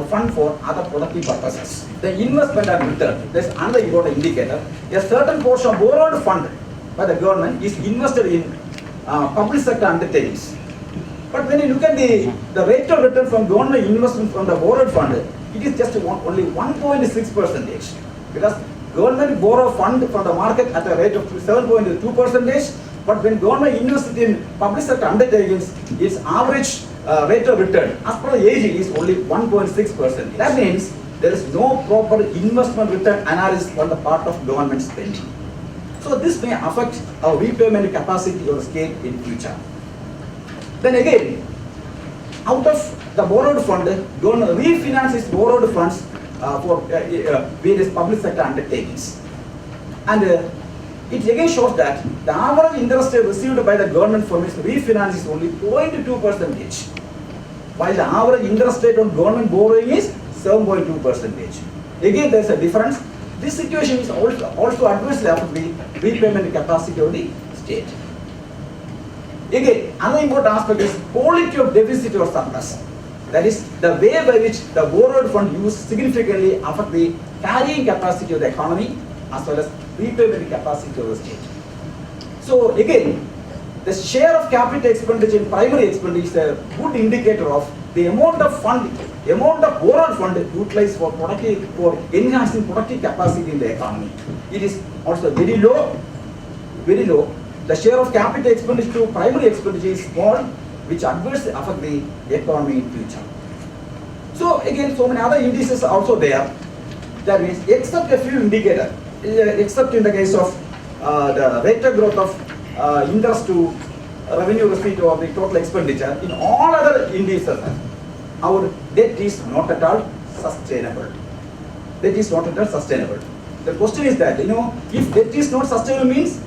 fund for other productive purposes. The investment and return. There's another important indicator. A certain portion of borrowed fund by the government is invested in public sector undertakings. But when you look at the rate of return from government investment from the borrowed fund, it is just only 1.6%. Because government borrow fund from the market at a rate of 7.2%, but when government invested in public sector undertakings, its average rate of return as per the AG is only 1.6%. That means there is no proper investment return analysis on the part of government spending. So this may affect our repayment capacity or scale in future. Then again, out of the borrowed fund, government refinances borrowed funds for various public sector undertakings. And it again shows that the average interest rate received by the government for its refinance is only 0.2%, while the average interest rate on government borrowing is 7.2%. Again, there is a difference. This situation is also adversely affecting the repayment capacity of the state. Again, another important aspect is quality of deficit or surplus. That is the way by which the borrowed fund use significantly affect the carrying capacity of the economy as well as repayment capacity of the state. So again, the share of capital expenditure in primary expenditure is a good indicator of the amount of borrowed fund utilized for enhancing productive capacity in the economy. It is also very low. The share of capital expenditure to primary expenditure is small, which adversely affect the economy in future. So again, so many other indices are also there. That means, except a few indicators, except in the case of the rate of growth of interest to revenue receipt or the total expenditure, in all other indices, our debt is not at all sustainable. Debt is not at all sustainable. The question is that, if debt is not sustainable means,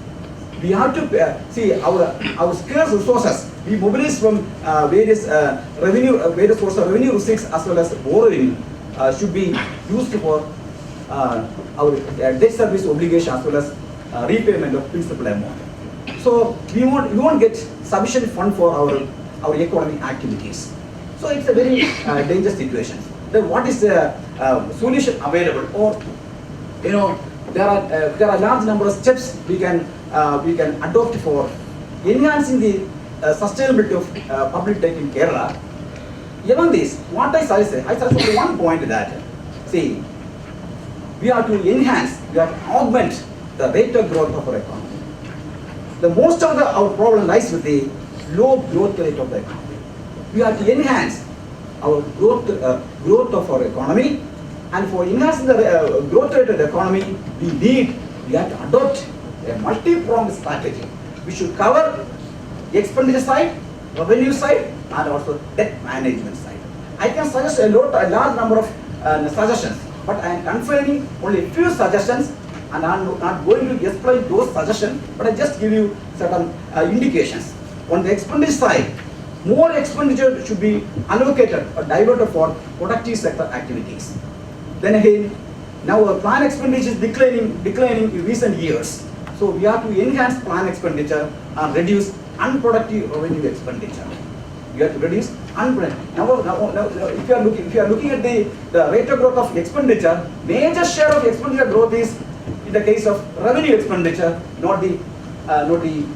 we have to see our scarce resources. We mobilize from various sources of revenue receipts as well as borrowing should be used for our debt service obligation as well as repayment of principal amount. So we won't get sufficient fund for our economic activities. So it's a very dangerous situation. Then what is the solution available? Or there are large number of steps we can adopt for enhancing the sustainability of public debt in Kerala. Among these, what I suggest only one point that, see, we have to augment the rate of growth of our economy. The most of our problem lies with the low growth rate of the economy. We have to enhance our growth of our economy, and for enhancing the growth rate of the economy, we have to adopt a multi-pronged strategy. We should cover the expenditure side, revenue side, and also debt management side. I can suggest a large number of suggestions, but I am confining only a few suggestions, and I am not going to explain those suggestions, but I just give you certain indications. On the expenditure side, more expenditure should be allocated or diverted for productive sector activities. Then again, now our plan expenditure is declining in recent years. So we have to enhance plan expenditure and reduce unproductive revenue expenditure. You have to reduce unproductive. Now, if you are looking at the rate of growth of expenditure, major share of expenditure growth is in the case of revenue expenditure, not the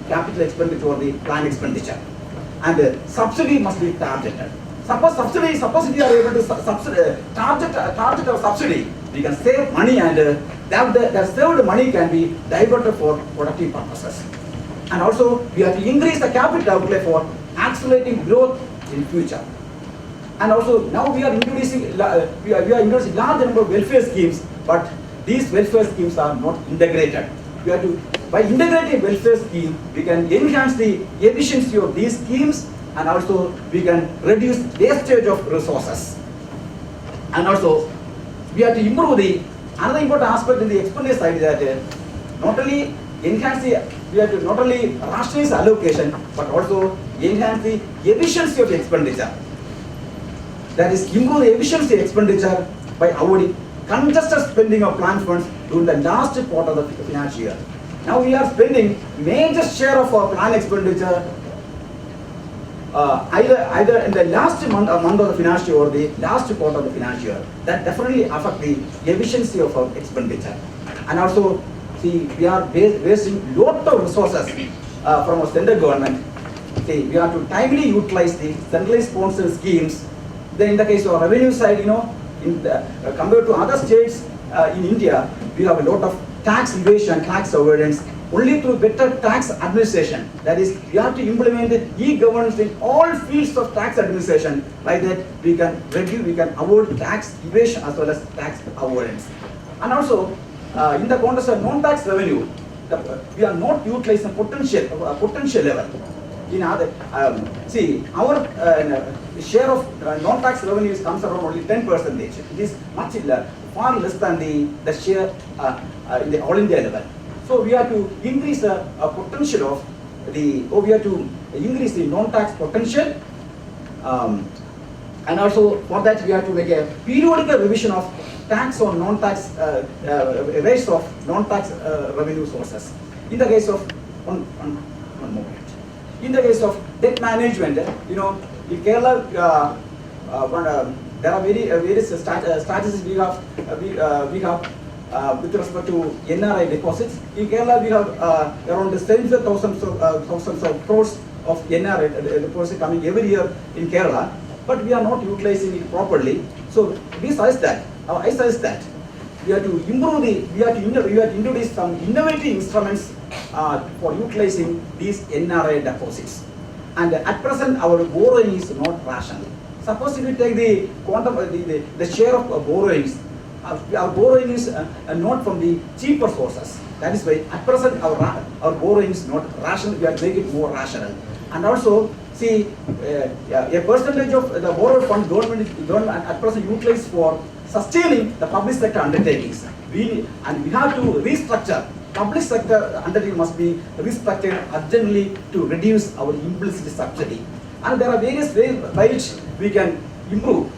capital expenditure or the plan expenditure. And subsidy must be targeted. Suppose if you are able to target our subsidy, we can save money, and that saved money can be diverted for productive purposes. And also, we have to increase the capital outlay for accelerating growth in future. And also, now we are introducing large number of welfare schemes, but these welfare schemes are not integrated. We have to, by integrating welfare scheme, we can enhance the efficiency of these schemes, and also we can reduce wastage of resources. And also, we have to improve another important aspect in the expenditure side is that we have to not only rationalize allocation, but also enhance the efficiency of expenditure. That is, improve the efficiency of expenditure by avoiding congested spending of planned funds during the last quarter of the financial year. Now we are spending major share of our planned expenditure either in the last month of the financial year or the last quarter of the financial year. That definitely affect the efficiency of our expenditure. And also, see, we are wasting lot of resources from our central government. See, we have to timely utilize the centrally sponsored schemes. Then in the case of revenue side, compared to other states in India, we have a lot of tax evasion, tax avoidance. Only through better tax administration, that is, we have to implement e-governance in all fields of tax administration. Like that, we can avoid tax evasion as well as tax avoidance. And also, in the context of non-tax revenue, we are not utilizing potential level. In other, see, our share of non-tax revenues comes around only 10%. It is much far less than the share in the all India level. So we have to increase the potential of we have to increase the non-tax potential, and also for that we have to make a periodical revision of tax or non-tax rates of non-tax revenue sources. In the case of one moment. In the case of debt management, in Kerala, there are various strategies we have with respect to NRI deposits. In Kerala, we have around 75,000 of crores of NRI deposit coming every year in Kerala, but we are not utilizing it properly. So I suggest that we have to improve we have to introduce some innovative instruments for utilizing these NRI deposits. And at present, our borrowing is not rational. Suppose if we take the quantum, the share of borrowings, our borrowing is not from the cheaper sources. That is why at present our borrowing is not rational. We have to make it more rational. And also, see, a percentage of the borrowed funds government at present utilized for sustaining the public sector undertakings. We have to restructure. Public sector undertaking must be restructured urgently to reduce our implicit subsidy. And there are various ways by which we can improve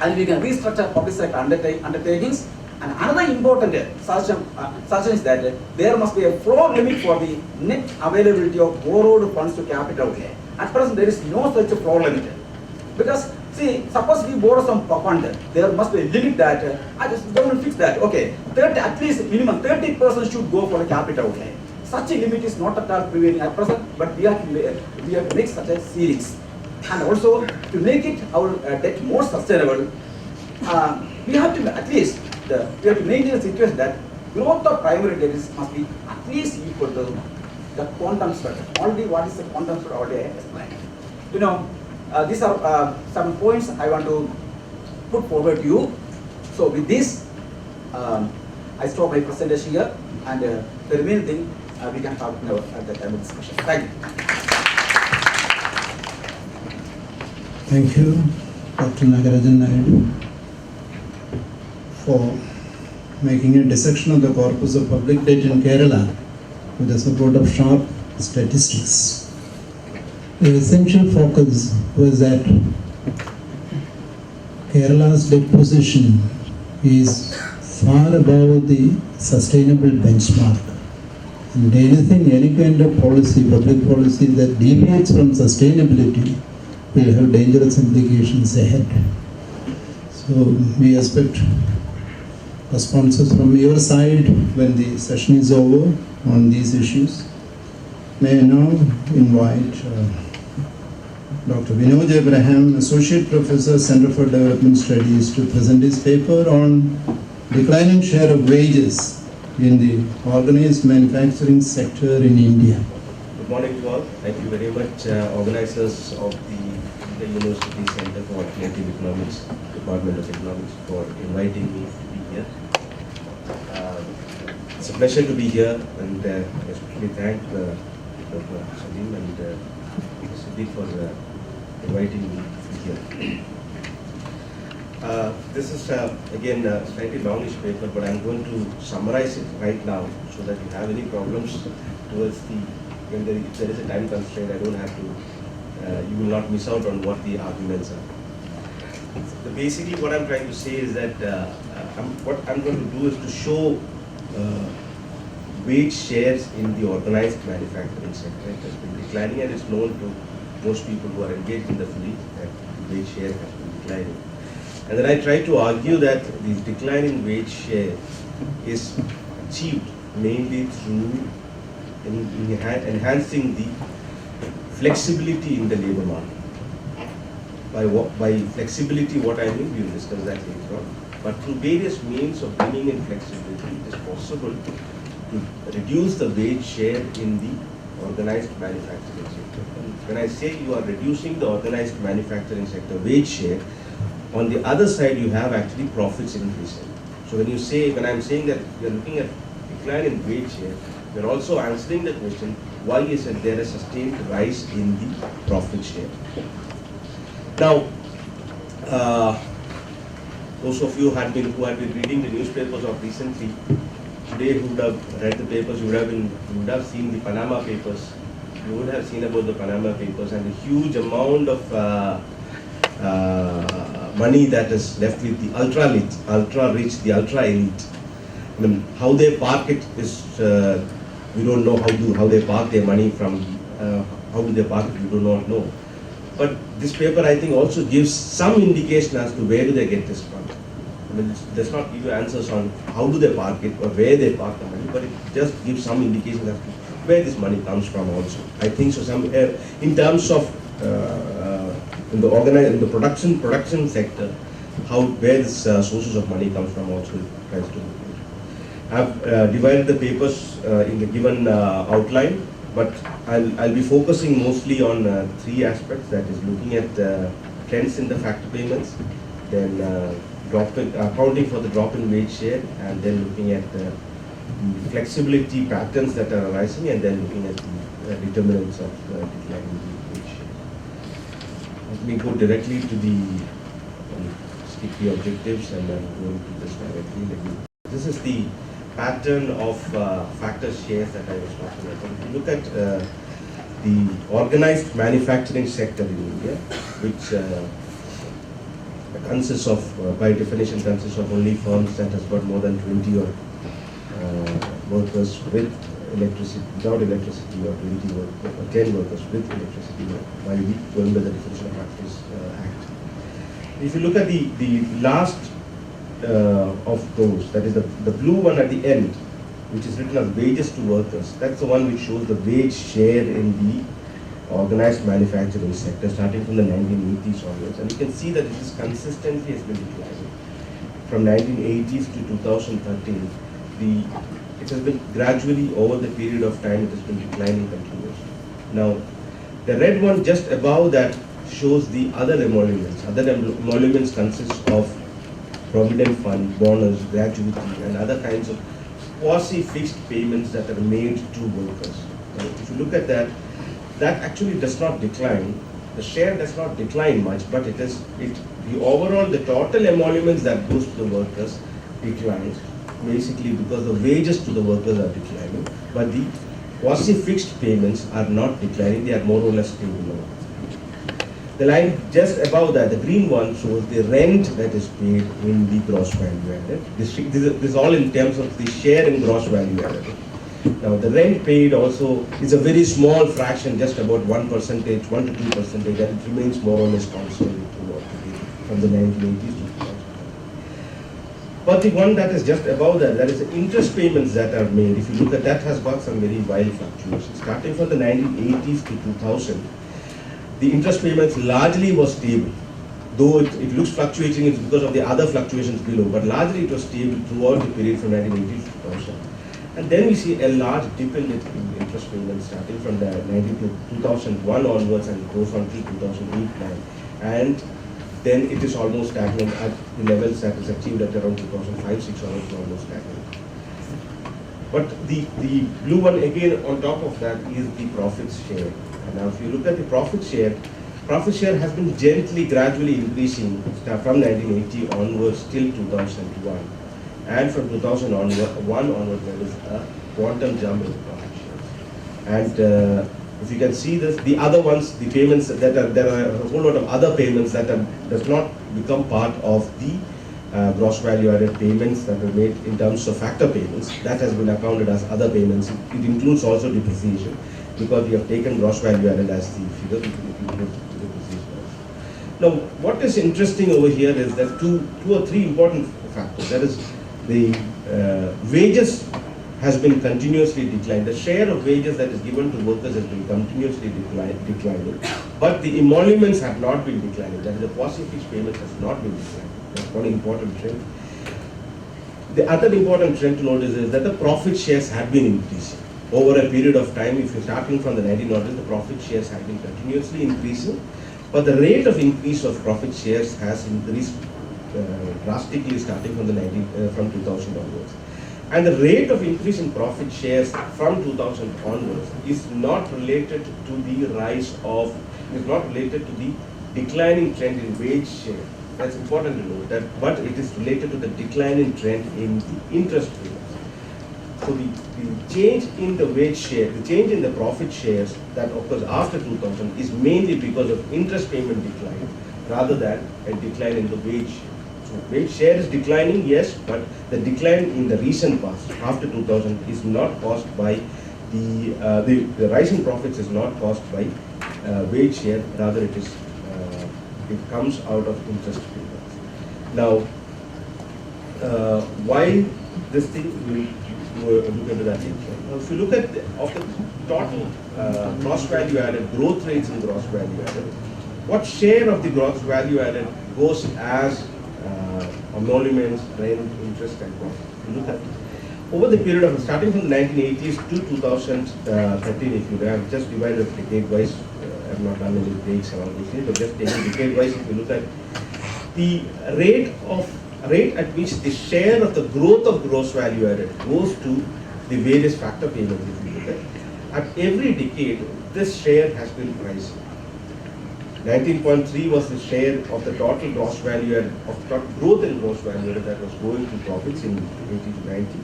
and we can restructure public sector undertakings. And another important suggestion is that there must be a floor limit for the net availability of borrowed funds to capital outlay. At present, there is no such a floor limit. Because, see, suppose we borrow some fund, there must be a limit that, I just don't fix that, okay, at least minimum 30% should go for the capital outlay. Such a limit is not at all prevailing at present, but we have to make such a series. And also, to make it our debt more sustainable, we have to at least, we have to maintain a situation that growth of primary debt must be at least equal to the quantum spread. Already, what is the quantum spread already I explained. These are some points I want to put forward to you. So with this, I stop my presentation here, and the remaining thing we can talk at the time of discussion. Thank you. Thank you, Dr. Nagarajan Naidu, for making a dissection of the corpus of public debt in Kerala with the support of sharp statistics. The essential focus was that Kerala's debt position is far above the sustainable benchmark. And any kind of policy, public policy that deviates from sustainability will have dangerous implications ahead. So we expect responses from your side when the session is over on these issues. May I now invite Dr. Vinod Abraham, Associate Professor, Center for Development Studies, to present his paper on declining share of wages in the organized manufacturing sector in India. Good morning to all. Thank you very much, organizers of the University Center for Qualitative Economics, Department of Economics, for inviting me to be here. It's a pleasure to be here, and especially thank Dr. Salim and Siddiq for inviting me here. This is again a slightly longish paper, but I'm going to summarize it right now so that if you have any problems towards if there is a time constraint, I don't have to, you will not miss out on what the arguments are. So basically what I'm trying to say is that what I'm going to do is to show wage shares in the organized manufacturing sector. It has been declining, and it's known to most people who are engaged in the field that the wage share has been declining. And then I try to argue that the decline in wage share is achieved mainly through enhancing the flexibility in the labor market. By flexibility, what I mean, we will discuss that later on. But through various means of bringing in flexibility, it is possible to reduce the wage share in the organized manufacturing sector. And when I say you are reducing the organized manufacturing sector wage share, on the other side you have actually profits increasing. So when I'm saying that we are looking at decline in wage share, we are also answering the question, why is it there a sustained rise in the profit share? Now, those of you who had been reading the newspapers of recently, today who would have read the papers, you would have seen the Panama Papers. You would have seen about the Panama Papers and the huge amount of money that is left with the ultra rich, the ultra elite. I mean, how they park it is we don't know how they park their money from how do they park it, we do not know. But this paper, I think, also gives some indication as to where do they get this from. I mean, it does not give you answers on how do they park it or where they park the money, but it just gives some indication as to where this money comes from also. I think so. Some in terms of in the production sector, where this sources of money comes from also tries to. I've divided the papers in the given outline, but I'll be focusing mostly on three aspects. That is looking at trends in the factor payments, then accounting for the drop in wage share, and then looking at the flexibility patterns that are arising, and then looking at the determinants of declining wage share. Let me go directly to the sticky objectives, and I'm going to this directly. This is the pattern of factor shares that I was talking about. If you look at the organized manufacturing sector in India, which consists of, by definition, consists of only firms that has got more than 20 or workers with electricity, without electricity, or 20 or 10 workers with electricity, by going by the Definition of Factors Act. If you look at the last of those, that is the blue one at the end, which is written as wages to workers, that's the one which shows the wage share in the organized manufacturing sector starting from the 1980s onwards, and you can see that this consistently has been declining. From 1980s to 2013, it has been gradually over the period of time, it has been declining continuously. Now, the red one just above that shows the other emoluments. Other emoluments consist of provident fund, bonus, gratuity, and other kinds of quasi-fixed payments that are made to workers. Now, if you look at that, that actually does not decline. The share does not decline much, but the total emoluments that goes to the workers declines, basically because the wages to the workers are declining, but the quasi-fixed payments are not declining, they are more or less stable. The line just above that, the green one, shows the rent that is paid in the gross value added. This is all in terms of the share in gross value added. Now, the rent paid also is a very small fraction, just about 1%, 1 to 2%, and it remains more or less constant from the 1980s to 2000. But the one that is just above that is the interest payments that are made. If you look at that, has got some very wild fluctuations. Starting from the 1980s to 2000, the interest payments largely was stable. Though it looks fluctuating, it's because of the other fluctuations below, but largely it was stable throughout the period from 1980 to 2000. And then we see a large dip in interest payments starting from the 2001 onwards, and it goes on to 2008-9. And then it is almost stagnant at the levels that is achieved at around 2005-6 onwards, almost stagnant. But the blue one again on top of that is the profits share. And now if you look at the profit share has been gently, gradually increasing from 1980 onwards till 2001. And from 2001 onwards, there is a quantum jump in the profit shares. And if you can see this, the other ones, the payments that are, there are a whole lot of other payments that does not become part of the gross value added payments that are made in terms of factor payments. That has been accounted as other payments. It includes also depreciation, because we have taken gross value added as the figure. It includes depreciation also. Now, what is interesting over here is that two or three important factors. That is, the wages has been continuously declined. The share of wages that is given to workers has been continuously declining, but the emoluments have not been declining. That is, the quasi-fixed payments has not been declining. That's one important trend. The other important trend to notice is that the profit shares have been increasing over a period of time. If you're starting from the 1900s, the profit shares have been continuously increasing, but the rate of increase of profit shares has increased drastically starting from from 2000 onwards. And the rate of increase in profit shares from 2000 onwards is not related to the declining trend in wage share. That's important to note that, but it is related to the declining trend in the interest payments. So the change in the wage share, the change in the profit shares that occurs after 2000 is mainly because of interest payment decline rather than a decline in the wage share. So wage share is declining, yes, but the decline in the recent past after 2000 is not caused by the rise in profits is not caused by wage share, rather it comes out of interest payments. Now, why this thing, we'll look into that later. Now, if you look at of the total gross value added, growth rates in gross value added, what share of the gross value added goes as emoluments, rent, interest, and profit? You look at over the period of starting from the 1980s to 2013, if you have just divided decade-wise, I've not done any breaks around this year, but just taking decade-wise, if you look at the rate at which the share of the growth of gross value added goes to the various factor payments, if you look at every decade, this share has been rising. 19.3 was the share of the total gross value added, of the total growth in gross value added that was going to profits in 80 to 90.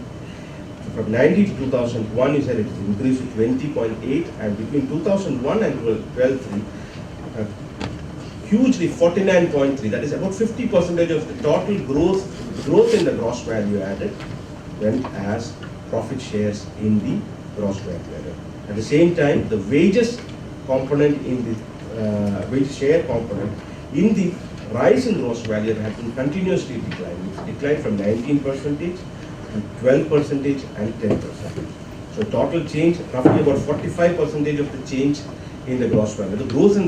From 90 to 2001, you said it increased to 20.8, and between 2001 and 12.3, hugely 49.3. That is about 50% of the total growth in the gross value added went as profit shares in the gross value added. At the same time, the wages component in the wage share component in the rise in gross value has been continuously declining. It's declined from 19% to 12% and 10%. So total change, roughly about 45% of the change in the gross value. The growth in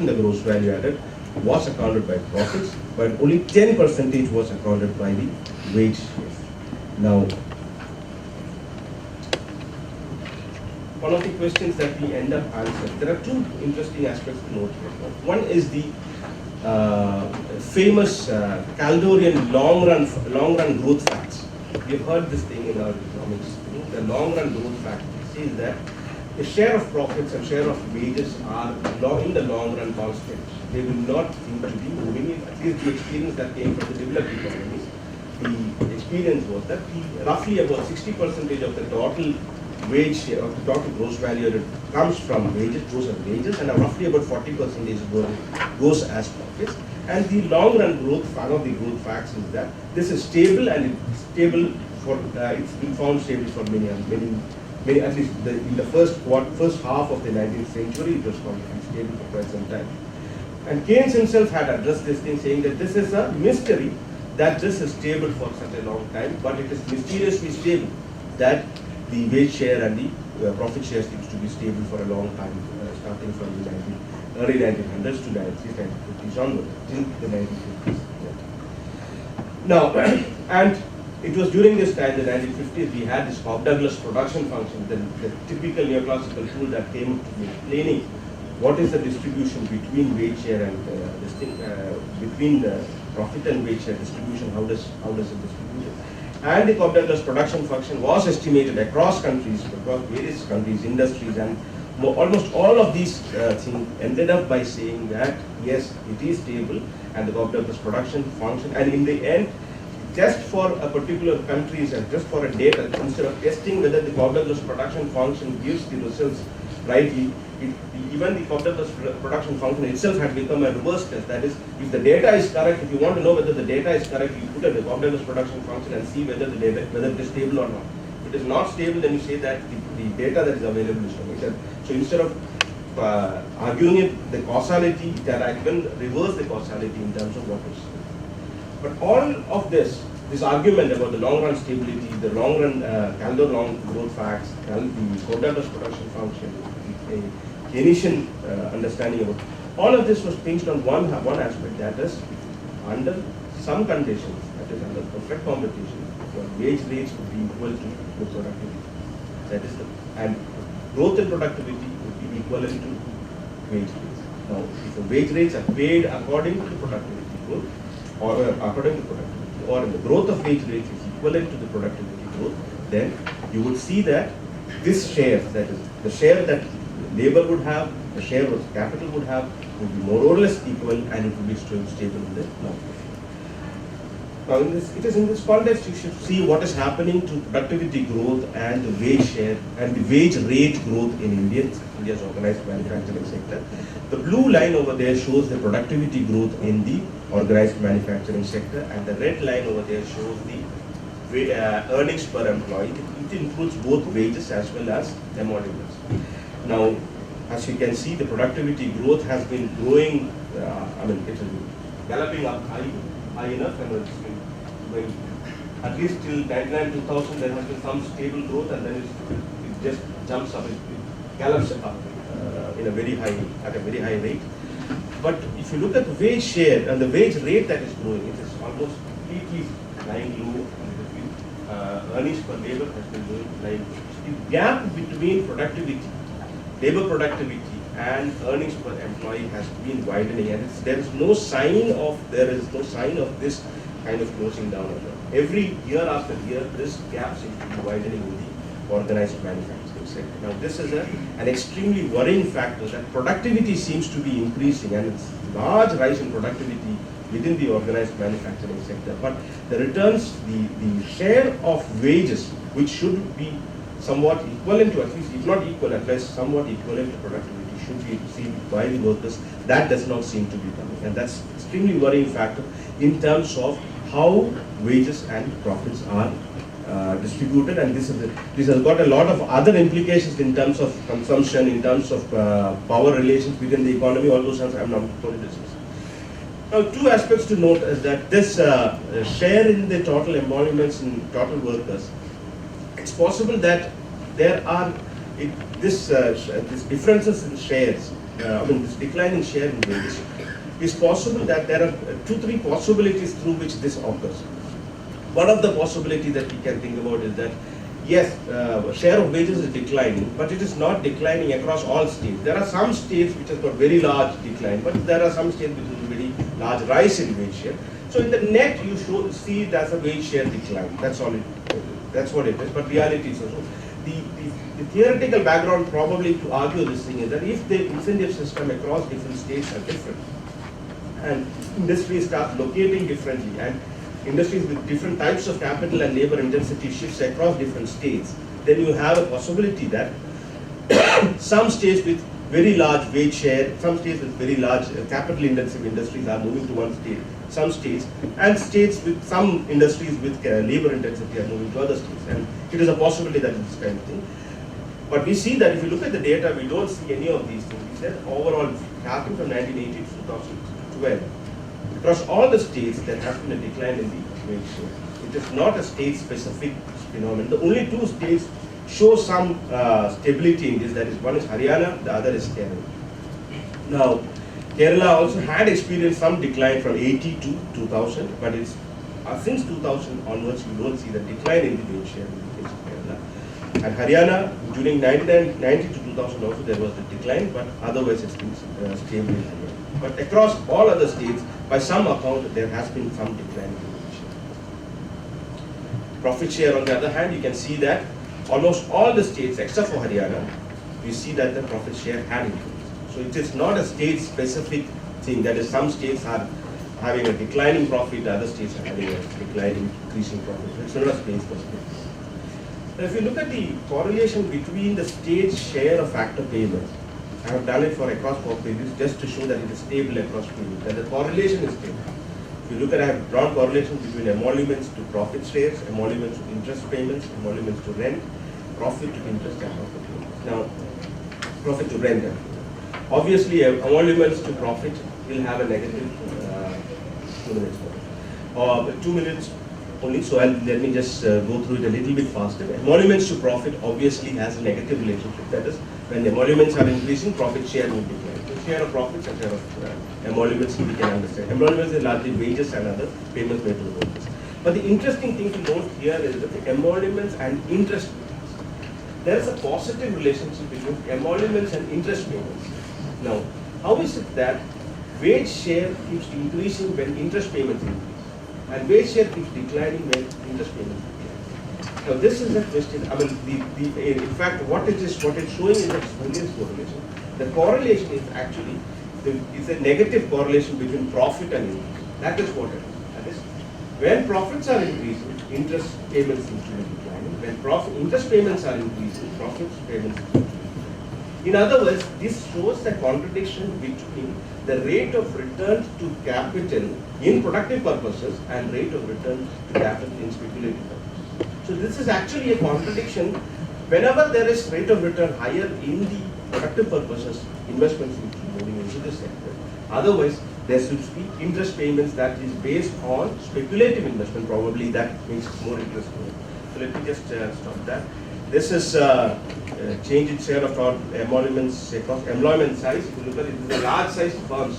the gross value added was accounted by profits, but only 10% was accounted by the wage share. Now, one of the questions that we end up answering, there are two interesting aspects to note here. One is the famous Caldorian long run growth facts. We've heard this thing in our economics. The long run growth fact says that the share of profits and share of wages are in the long run constant. They will not seem to be moving. At least the experience that came from the developed economies, the experience was that roughly about 60% of the total wage share, of the total gross value added comes from wages, and roughly about 40% goes as profits. And the long run growth, one of the growth facts is that this is stable, and it's stable for it's been found stable for many at least in the first half of the 19th century, it was found to be stable for quite some time. And Keynes himself had addressed this thing, saying that this is a mystery that this is stable for such a long time, but it is mysteriously stable that the wage share and the profit share seems to be stable for a long time, starting from the early 1900s to 1950s onward, till the 1950s. Now, and it was during this time, the 1950s, we had this Cobb-Douglas production function, the typical neoclassical tool that came to be explaining what is the distribution between wage share and between the profit and wage share distribution, how does it distribute? And the Cobb-Douglas production function was estimated across countries, across various countries, industries, and almost all of these things ended up by saying that yes, it is stable, and the Cobb-Douglas production function, and in the end, just for a particular countries and just for a data, instead of testing whether the Cobb-Douglas production function gives the results rightly, even the Cobb-Douglas production function itself had become a reverse test. That is, if the data is correct, if you want to know whether the data is correct, you put the Cobb-Douglas production function and see whether it is stable or not. If it is not stable, then you say that the data that is available is wrong. So instead of arguing it, the causality, that I can reverse the causality in terms of what is. But all of this argument about the long run stability, the long run Caldor long growth facts, the Cobb-Douglas production function, the Keynesian understanding about all of this was hinged on one aspect, that is, under some conditions, that is under perfect competition, your wage rates would be equal to the productivity. That is and growth in productivity would be equivalent to wage rates. Now, if the wage rates are paid according to the productivity growth, or according to productivity, or the growth of wage rates is equivalent to the productivity growth, then you would see that this share, that is the share that labor would have, the share of capital would have, would be more or less equal, and it would be still stable in the long term. Now, it is in this context you should see what is happening to productivity growth and the wage share and the wage rate growth in India's organized manufacturing sector. The blue line over there shows the productivity growth in the organized manufacturing sector, and the red line over there shows the earnings per employee. You it includes both wages as well as emoluments. Now, as you can see, the productivity growth has been growing, it is galloping up high enough, and it's been going at least till 99, 2000, there has been some stable growth, and then it just jumps up, it gallops up at a very high rate. But if you look at the wage share and the wage rate that is growing, it is almost completely lying low. Earnings per labor has been lying low. The gap between labor productivity and earnings per employee has been widening, and there is no sign of this kind of closing down. Every year after year, this gap seems to be widening in the organized manufacturing sector. Now, this is an extremely worrying factor, that productivity seems to be increasing, and it's a large rise in productivity within the organized manufacturing sector. But the returns, the share of wages, which should be somewhat equivalent to, at least if not equal, at least somewhat equivalent to productivity, should be seen by the workers, that does not seem to be coming. And that's extremely worrying factor in terms of how wages and profits are distributed, and this has got a lot of other implications in terms of consumption, in terms of power relations within the economy. All those things I'm not going to discuss. Now, two aspects to note is that this share in the total emoluments in total workers, it's possible that there are this differences in shares, this decline in share in wages. It's possible that there are 2-3 possibilities through which this occurs. One of the possibilities that we can think about is that, yes, share of wages is declining, but it is not declining across all states. There are some states which have got very large decline, but there are some states which have very large rise in wage share. So in the net, you should see it as a wage share decline. That's all that's what it is. But reality is also the theoretical background probably to argue this thing is that if the incentive system across different states are different, and industries start locating differently, and industries with different types of capital and labor intensity shifts across different states, then you have a possibility that some states with very large wage share, some states with very large capital intensive industries are moving to one state, some states, and states with some industries with labor intensity are moving to other states, and it is a possibility that this kind of thing. But we see that if you look at the data, we don't see any of these things. We said overall, starting from 1980 to 2012, across all the states, there has been a decline in the wage share. It is not a state-specific phenomenon. The only two states show some stability in this. That is, one is Haryana, the other is Kerala. Now, Kerala also had experienced some decline from 80 to 2000, but it's since 2000 onwards, you don't see the decline in the wage share in the case of Kerala. And Haryana, during 1990 to 2000 also, there was a decline, but otherwise it's been stable in Haryana. But across all other states, by some account, there has been some decline in the wage share. Profit share, on the other hand, you can see that almost all the states, except for Haryana, we see that the profit share had increased. So it is not a state-specific thing. That is, some states are having a declining profit, other states are having a declining, increasing profit. It's not a state-specific. Now, if you look at the correlation between the state's share of factor payments, I have done it for across 4 pages just to show that it is stable across payments, that the correlation is stable. If you look at, I have drawn correlation between emoluments to profit shares, emoluments to interest payments, emoluments to rent, profit to interest and profit payments. Now, profit to rent. Obviously, emoluments to profit will have a negative 2 minutes more. 2 minutes only, so let me just go through it a little bit faster. Emoluments to profit obviously has a negative relationship. That is, when emoluments are increasing, profit share will decline. So share of profits and share of emoluments we can understand. Emoluments is largely wages and other payments made to the workers. But the interesting thing to note here is that the emoluments and interest payments, there is a positive relationship between emoluments and interest payments. Now, how is it that wage share keeps increasing when interest payments increase, and wage share keeps declining when interest payments decline? Now, this is a question. I mean, in fact, what it's showing is a spurious correlation. The correlation is actually it's a negative correlation between profit and income. That is what it is. That is, when profits are increasing, interest payments seem to be declining. When interest payments are increasing, profits payments seem to be declining. In other words, this shows the contradiction between the rate of return to capital in productive purposes and rate of return to capital in speculative purposes. So this is actually a contradiction. Whenever there is rate of return higher in the productive purposes, investments need to be moving into this sector. Otherwise, there should be interest payments that is based on speculative investment, probably that makes it more interesting. So let me just stop that. This is change in share of our emoluments across employment size. If you look at it, the large sized firms,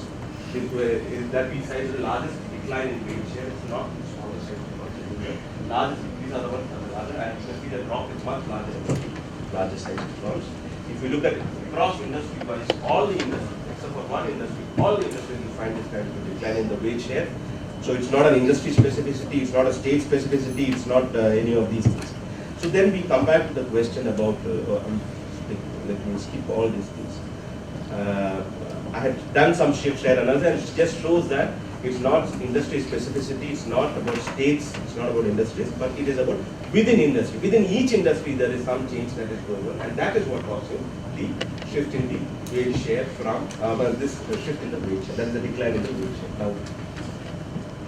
that we size the largest decline in wage share. It's not the smaller size firms. Large, these are the ones that are larger, and you can see the drop is much larger than the larger sized firms. If you look at it across industry wise, all the industries, except for one industry, all the industries will find this kind of decline in the wage share. So it's not an industry specificity, it's not a state specificity, it's not any of these things. So then we come back to the question about, let me skip all these things. I had done some shift share analysis, and it just shows that it's not industry specificity, it's not about states, it's not about industries, but it is about within industry. Within each industry there is some change that is going on, and that is what causing the shift in the wage share from, this shift in the wage share, that is the decline in the wage share. Now,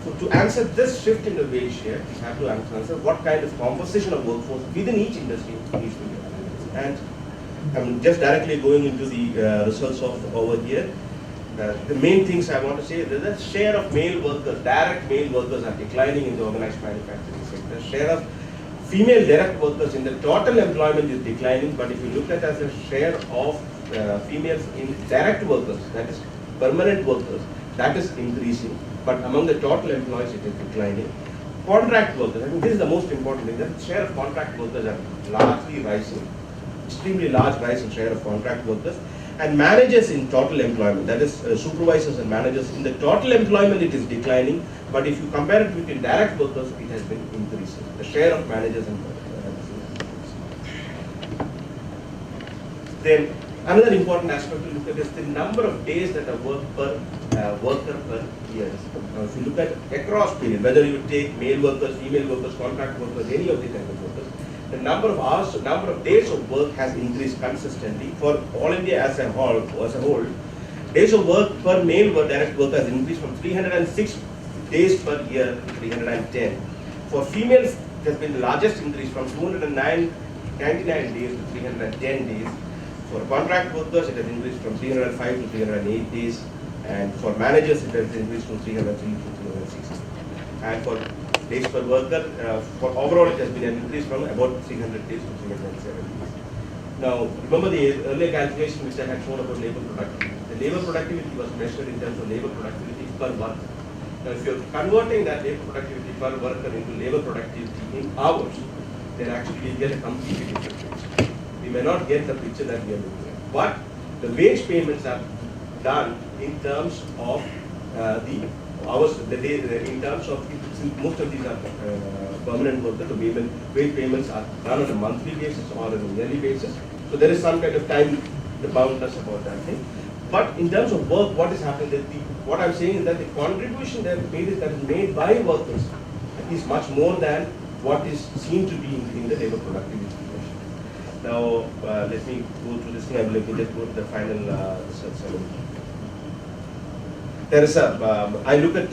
so to answer this shift in the wage share, we have to answer what kind of composition of workforce within each industry needs to be analyzed. And I'm just directly going into the results of over here. The main things I want to say is that the share of male workers, direct male workers are declining in the organized manufacturing sector. Share of female direct workers in the total employment is declining, but if you look at as a share of females in direct workers, that is permanent workers, that is increasing, but among the total employees it is declining. Contract workers, I think this is the most important thing, that share of contract workers are largely rising, extremely large rise in share of contract workers. And managers in total employment, that is supervisors and managers, in the total employment it is declining, but if you compare it with direct workers, it has been increasing. The share of managers and Then another important aspect to look at is the number of days that are worked per worker per year. Now if you look at across period, whether you take male workers, female workers, contract workers, any of the kind of workers, the number of hours, number of days of work has increased consistently for all India as a whole. Days of work per male direct worker has increased from 306 days per year to 310. For females, it has been the largest increase from 299 days to 310 days. For contract workers, it has increased from 305 to 308 days. And for managers, it has increased from 303 to 360. And for days per worker, for overall it has been an increase from about 300 days to 307 days. Now, remember the earlier calculation which I had shown about labor productivity. The labor productivity was measured in terms of labor productivity per worker. Now, if you're converting that labor productivity per worker into labor productivity in hours, then actually we get a completely different picture. We may not get the picture that we are looking at. But the wage payments are done in terms of the hours, the day, in terms of, most of these are permanent workers, the wage payments are done on a monthly basis or on a yearly basis. So there is some kind of time boundness about that thing. But in terms of work, what is happening, that what I'm saying is that the contribution that is made by workers is much more than what is seen to be in the labor productivity measure. Now, let me go through this thing. Let me just go to the final results. There is a, I look at,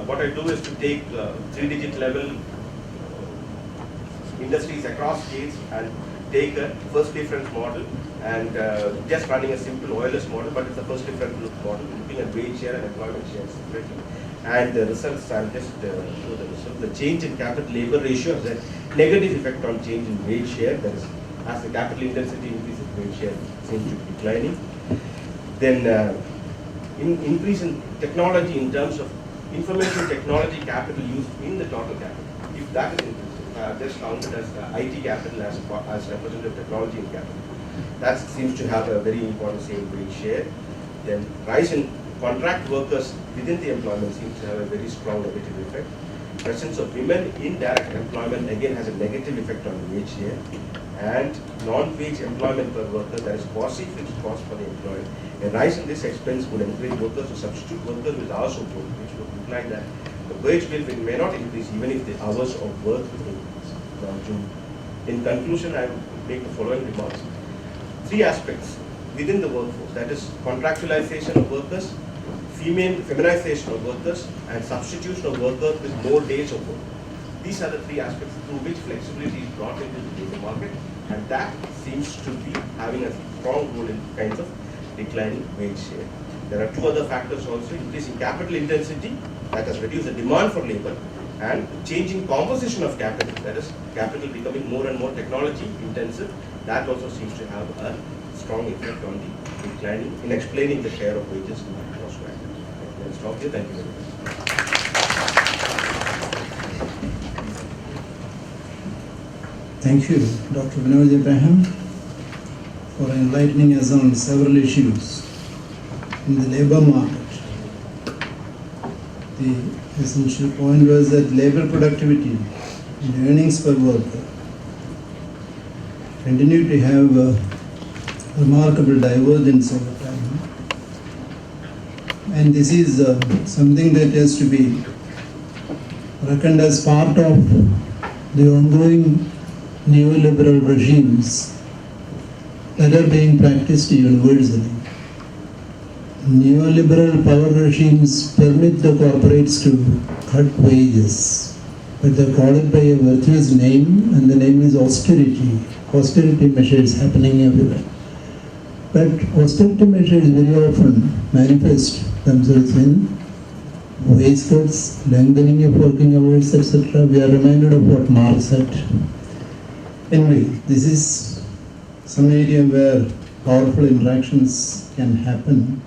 what I do is to take 3-digit level industries across states and take a first difference model and just running a simple OLS model, but it's a first difference model, looking at wage share and employment share separately. And the results, I'll just show the results. The change in capital labor ratio has a negative effect on change in wage share. That is, as the capital intensity increases, wage share seems to be declining. Then increase in technology in terms of information technology capital used in the total capital. If that is increasing, just counted as IT capital as representative technology in capital. That seems to have a very important same wage share. Then rise in contract workers within the employment seems to have a very strong negative effect. Presence of women in direct employment again has a negative effect on the wage share. And non-wage employment per worker, that is quasi-fixed cost for the employer. A rise in this expense would encourage workers to substitute workers with hours of work, which would imply that the wage bill may not increase even if the hours of work will increase. Now, in conclusion, I will make the following remarks. 3 aspects within the workforce, that is contractualization of workers, feminization of workers, and substitution of workers with more days of work. these are the three aspects through which flexibility is brought into the labor market, and that seems to be having a strong role in kinds of declining wage share. There are two other factors also: increasing capital intensity, that has reduced the demand for labor, and changing composition of capital, that is capital becoming more and more technology intensive. That also seems to have a strong effect on the declining, in explaining the share of wages in the gross value. Let's stop here. Thank you very much. Thank you, Dr. Vinod Abraham, for enlightening us on several issues in the labor market. The essential point was that labor productivity and earnings per worker continue to have a remarkable divergence over time. And this is something that has to be reckoned as part of the ongoing neoliberal regimes that are being practiced universally. Neoliberal power regimes permit the corporates to cut wages, but they call it by a virtuous name, and the name is austerity. Austerity measures happening everywhere. But austerity measures very often manifest themselves in wage cuts, lengthening of working hours, etc. We are reminded of what Marx said. Anyway, this is some area where powerful interactions can happen.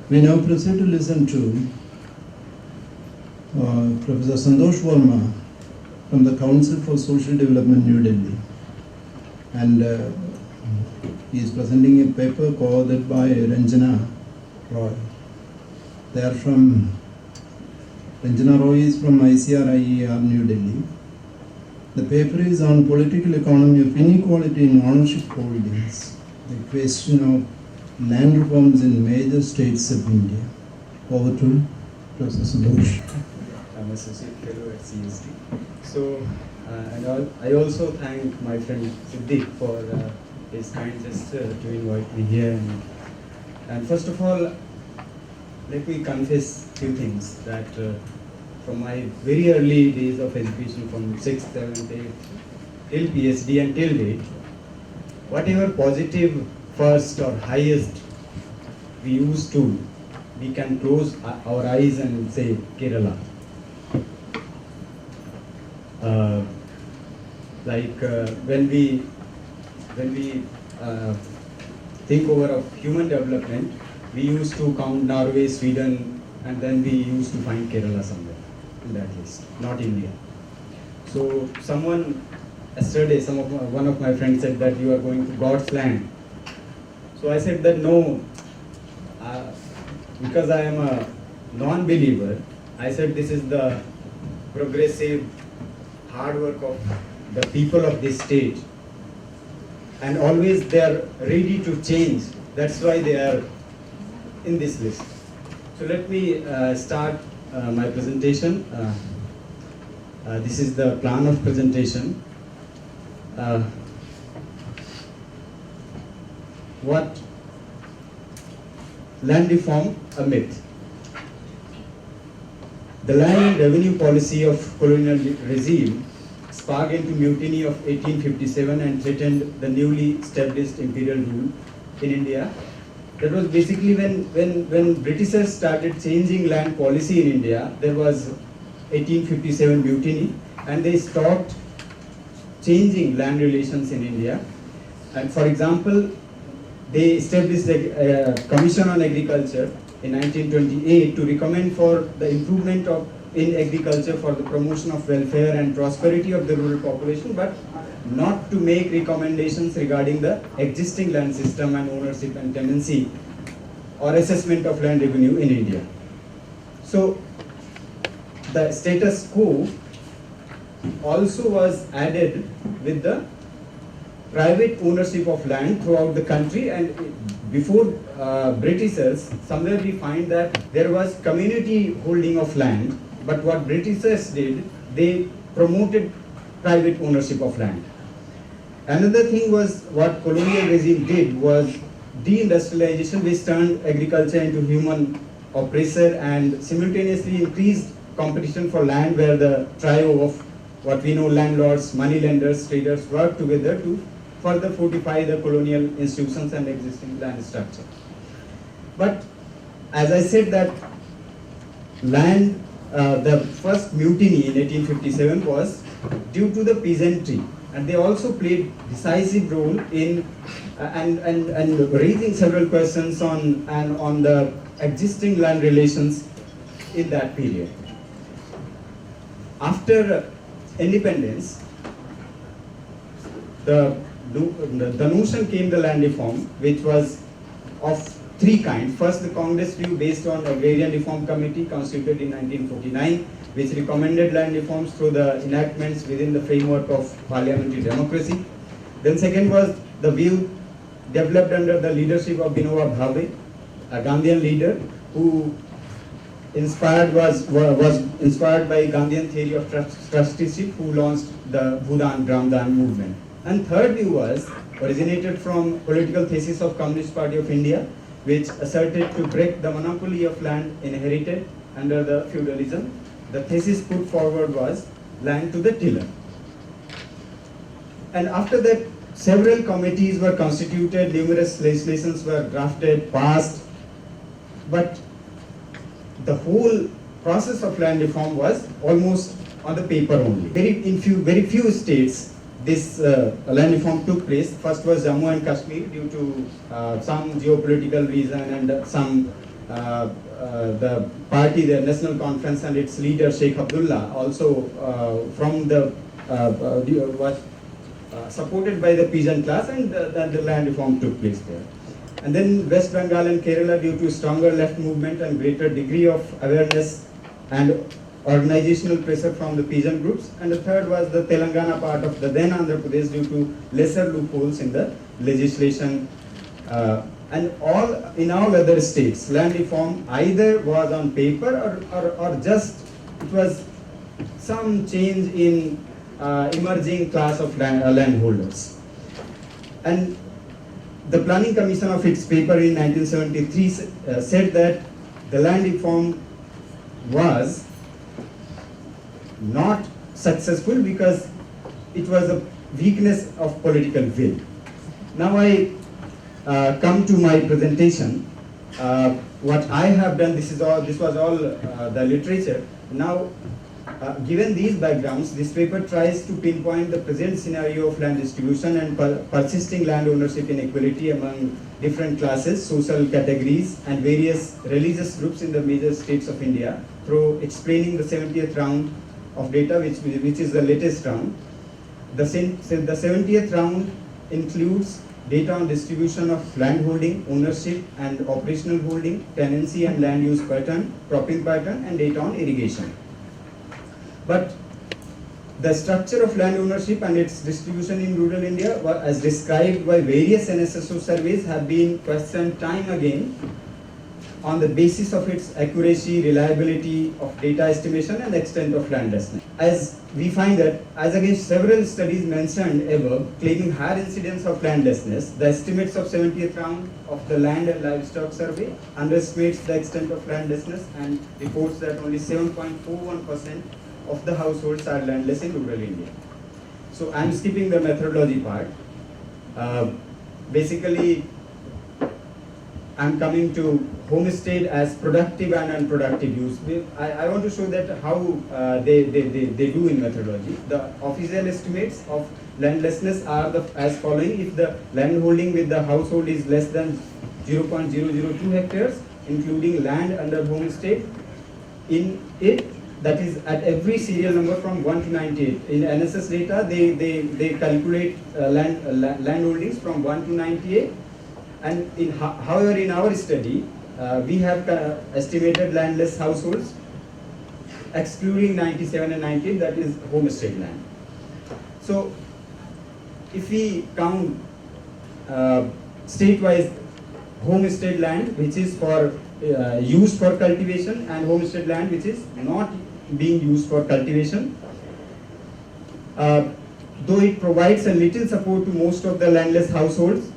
We now proceed to listen to Professor Santosh Verma from the Council for Social Development, New Delhi. And he is presenting a paper co-authored by Ranjana Roy. They are from, Ranjana Roy is from ICRIER, New Delhi. The paper is on political economy of inequality in ownership holdings, the question of land reforms in major states of India. Over to Professor Santosh. I'm associate fellow at CSD. So, and I also thank my friend Siddiq for his kind gesture to invite me here. And first of all, let me confess a few things that from my very early days of education, from 6th, 7th, 8th, till PhD and till date, whatever positive first or highest we used to, we can close our eyes and say Kerala. When we think over of human development, we used to count Norway, Sweden, and then we used to find Kerala somewhere in that list, not India. So someone yesterday, one of my friends said that you are going to God's land. So I said that no, because I am a non-believer, I said this is the progressive hard work of the people of this state, and always they are ready to change. That's why they are in this list. So let me start my presentation. This is the plan of presentation. What land reform, a myth. The land revenue policy of colonial regime sparked into mutiny of 1857 and threatened the newly established imperial rule in India. That was basically when Britishers started changing land policy in India. There was 1857 mutiny, and they stopped changing land relations in India. And for example, they established a commission on agriculture in 1928 to recommend for the improvement in agriculture for the promotion of welfare and prosperity of the rural population, but not to make recommendations regarding the existing land system and ownership and tenancy or assessment of land revenue in India. So the status quo also was added with the private ownership of land throughout the country, and before Britishers, somewhere we find that there was community holding of land, but what Britishers did, they promoted private ownership of land. Another thing was what colonial regime did was deindustrialization, which turned agriculture into human oppressor and simultaneously increased competition for land, where the trio of what we know landlords, money lenders, traders worked together to further fortify the colonial institutions and existing land structure. But as I said that the first mutiny in 1857 was due to the peasantry, and they also played decisive role in and raising several questions on the existing land relations in that period. After independence, the notion came the land reform, which was of three kinds. First, the Congress view based on Agrarian Reform Committee constituted in 1949, which recommended land reforms through the enactments within the framework of parliamentary democracy. Then second was the view developed under the leadership of Vinoba Bhave, a Gandhian leader who was inspired by Gandhian theory of trusteeship, who launched the Bhudan Gramdan movement. And third view was originated from political thesis of Communist Party of India, which asserted to break the monopoly of land inherited under the feudalism. The thesis put forward was land to the tiller. And after that, several committees were constituted, numerous legislations were drafted, passed, but the whole process of land reform was almost on the paper only. Very few states this land reform took place. First was Jammu and Kashmir due to some geopolitical reason and some the party, the National Conference and its leader Sheikh Abdullah also from the was supported by the peasant class, and the land reform took place there. And then West Bengal and Kerala due to stronger left movement and greater degree of awareness and organizational pressure from the peasant groups. And the third was the Telangana part of the then Andhra Pradesh due to lesser loopholes in the legislation. And in all other states, land reform either was on paper or just it was some change in emerging class of landholders. And the Planning Commission of its paper in 1973 said that the land reform was not successful because it was a weakness of political will. Now I come to my presentation. What I have done, this was all the literature. Now, given these backgrounds, this paper tries to pinpoint the present scenario of land distribution and persisting land ownership inequality among different classes, social categories, and various religious groups in the major states of India through explaining the 70th round of data, which is the latest round. The 70th round includes data on distribution of land holding, ownership and operational holding, tenancy and land use pattern, cropping pattern, and data on irrigation. But the structure of land ownership and its distribution in rural India, as described by various NSSO surveys, have been questioned time again on the basis of its accuracy, reliability of data estimation, and extent of landlessness. As we find that, as against several studies mentioned above claiming higher incidence of landlessness, the estimates of 70th round of the Land and Livestock Survey underestimates the extent of landlessness and reports that only 7.41% of the households are landless in rural India. So I am skipping the methodology part. Basically, I am coming to homestead as productive and unproductive use. I want to show that how they do in methodology. The official estimates of landlessness are as following. If the land holding with the household is less than 0.002 hectares, including land under homestead, in it, that is at every serial number from 1 to 98. In NSS data, they calculate land holdings from 1 to 98. And however, in our study, we have estimated landless households excluding 97 and 98, that is homestead land. So, if we count state-wise homestead land, which is for used for cultivation, and homestead land which is not being used for cultivation, though it provides a little support to most of the landless households,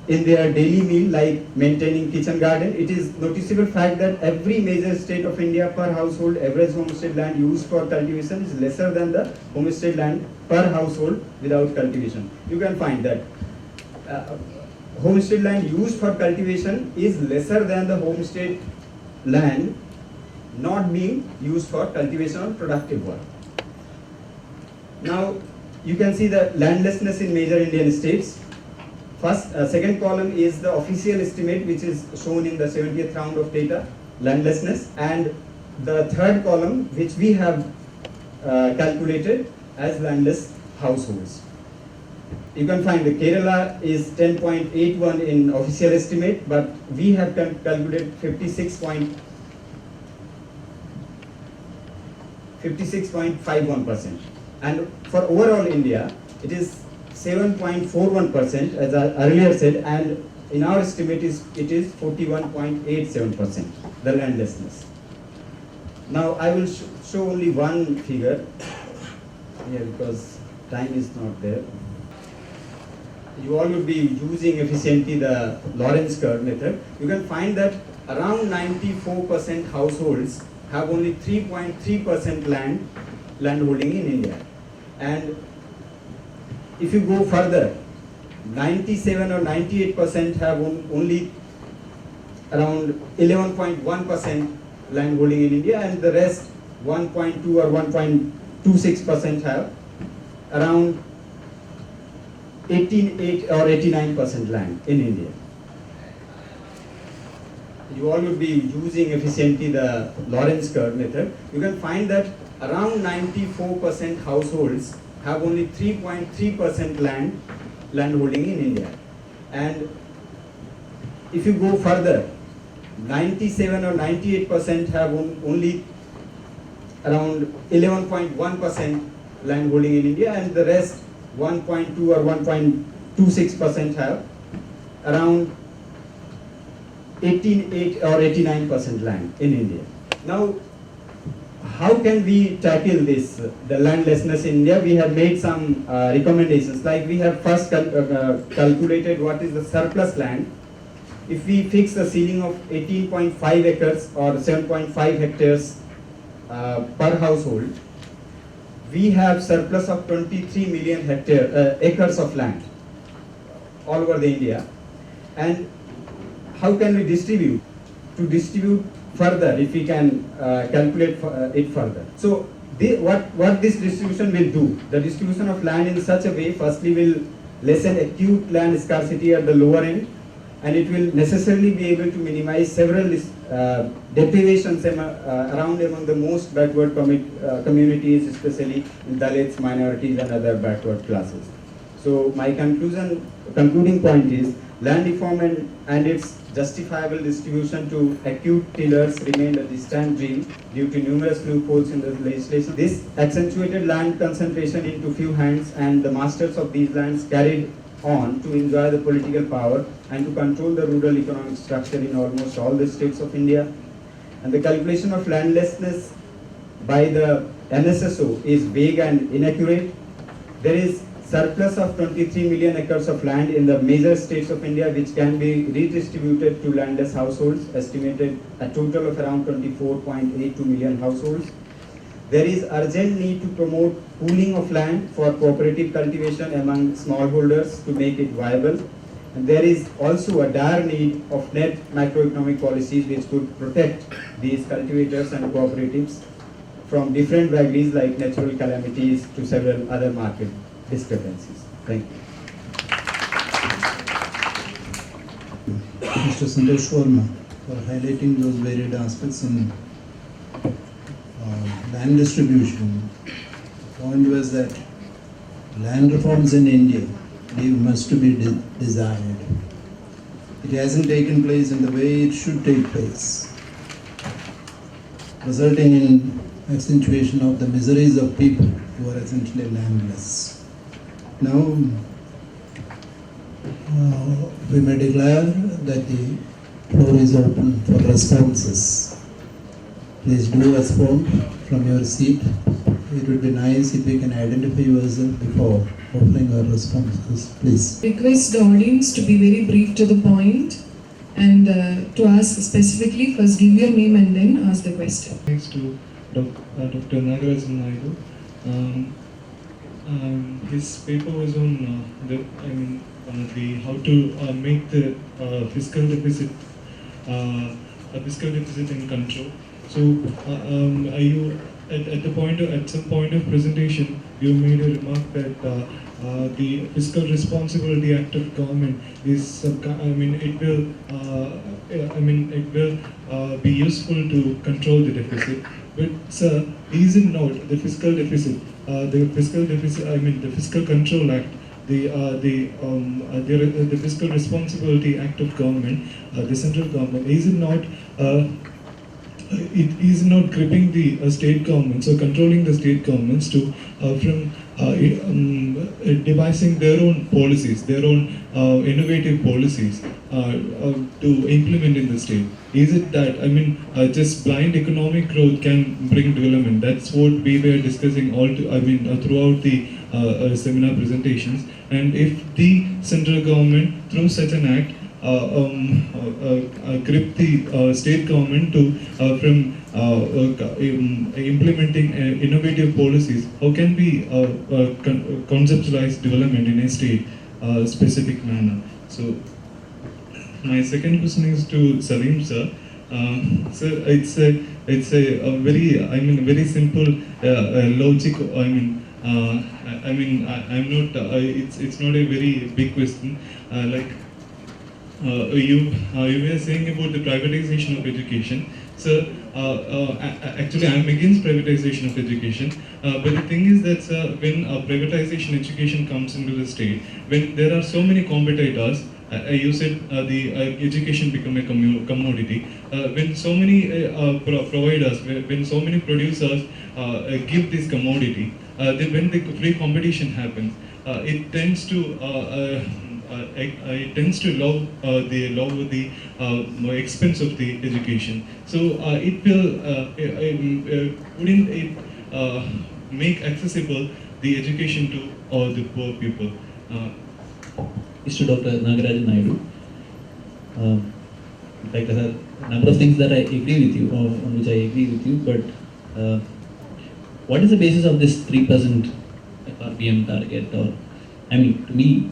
in their daily meal, like maintaining kitchen garden. It is noticeable fact that every major state of India per household average homestead land used for cultivation is lesser than the homestead land per household without cultivation. You can find that homestead land used for cultivation is lesser than the homestead land not being used for cultivation or productive work. Now you can see the landlessness in major Indian states. Second column is the official estimate, which is shown in the 70th round of data, landlessness, and the third column, which we have calculated as landless households. You can find the Kerala is 10.81 in official estimate, but we have calculated 56.51%. And for overall India, it is 7.41%, as I earlier said, and in our estimate it is 41.87%, the landlessness. Now I will show only one figure here because time is not there. You all will be using efficiently the Lorentz curve method. You can find that around 94% households have only 3.3% landholding in India. And if you go further, 97 or 98% have only around 11.1% landholding in India, and the rest 1.2 or 1.26% have around 88 or 89% land in India. You all will be using efficiently the Lorentz curve method. You can find that around 94% households have only 3.3% landholding in India. And if you go further, 97 or 98% have only around 11.1% landholding in India, and the rest 1.2 or 1.26% have around 88 or 89% land in India. Now, how can we tackle this, the landlessness in India? We have made some recommendations. Like we have first calculated what is the surplus land. If we fix the ceiling of 18.5 acres or 7.5 hectares per household, we have surplus of 23 million acres of land all over the India. And how can we distribute? To distribute further, if we can calculate it further. So what this distribution will do, the distribution of land in such a way, firstly will lessen acute land scarcity at the lower end, and it will necessarily be able to minimize several deprivations around among the most backward communities, especially in Dalits, minorities and other backward classes. So my concluding point is, land reform and its justifiable distribution to acute tillers remained a distant dream due to numerous loopholes in the legislation. This accentuated land concentration into few hands, and the masters of these lands carried on to enjoy the political power and to control the rural economic structure in almost all the states of India. And the calculation of landlessness by the NSSO is vague and inaccurate. There is surplus of 23 million acres of land in the major states of India, which can be redistributed to landless households, estimated a total of around 24.82 million households. There is urgent need to promote pooling of land for cooperative cultivation among smallholders to make it viable. And there is also a dire need of net macroeconomic policies which could protect these cultivators and cooperatives from different vagaries like natural calamities to several other market discrepancies. Thank you. Mr. Santosh Sharma for highlighting those varied aspects in land distribution. The point was that land reforms in India must to be desired. It hasn't taken place in the way it should take place, resulting in accentuation of the miseries of people who are essentially landless. Now, we may declare that the floor is open for responses. Please do respond from your seat it would be nice if you can identify yourself before offering our responses, please. Request the audience to be very brief to the point and to ask specifically. First give your name and then ask the question. Thanks to Dr. Nagarajan Naidu. His paper was on how to make the fiscal deficit in control. So, you at some point of presentation, you made a remark that the Fiscal Responsibility Act of Government is it will be useful to control the deficit. But sir, is it not the fiscal deficit? The Fiscal Control Act, the Fiscal Responsibility Act of Government, the central government, is it not? It is not gripping the state governments or controlling the state governments to from devising their own policies, their own innovative policies to implement in the state. Is it that just blind economic growth can bring development? That's what we were discussing throughout the seminar presentations. And if the central government through such an act grip the state government to from implementing innovative policies, how can we conceptualize development in a state specific manner? So my second question is to Salim sir. Sir, it's a very simple logic. I'm not. It's not a very big question. You were saying about the privatization of education. So actually I'm against privatization of education, but the thing is that when privatization education comes into the state, when there are so many competitors, you said the education become a commodity. When so many providers, when so many producers give this commodity, then when the free competition happens, it tends to love the expense of the education. So it will wouldn't it make accessible the education to all the poor people? Is to Dr. Nagarajan Naidu. In fact, there are a number of things that I agree with you, or on which I agree with you, but what is the basis of this 3% RPM target? Or, to me,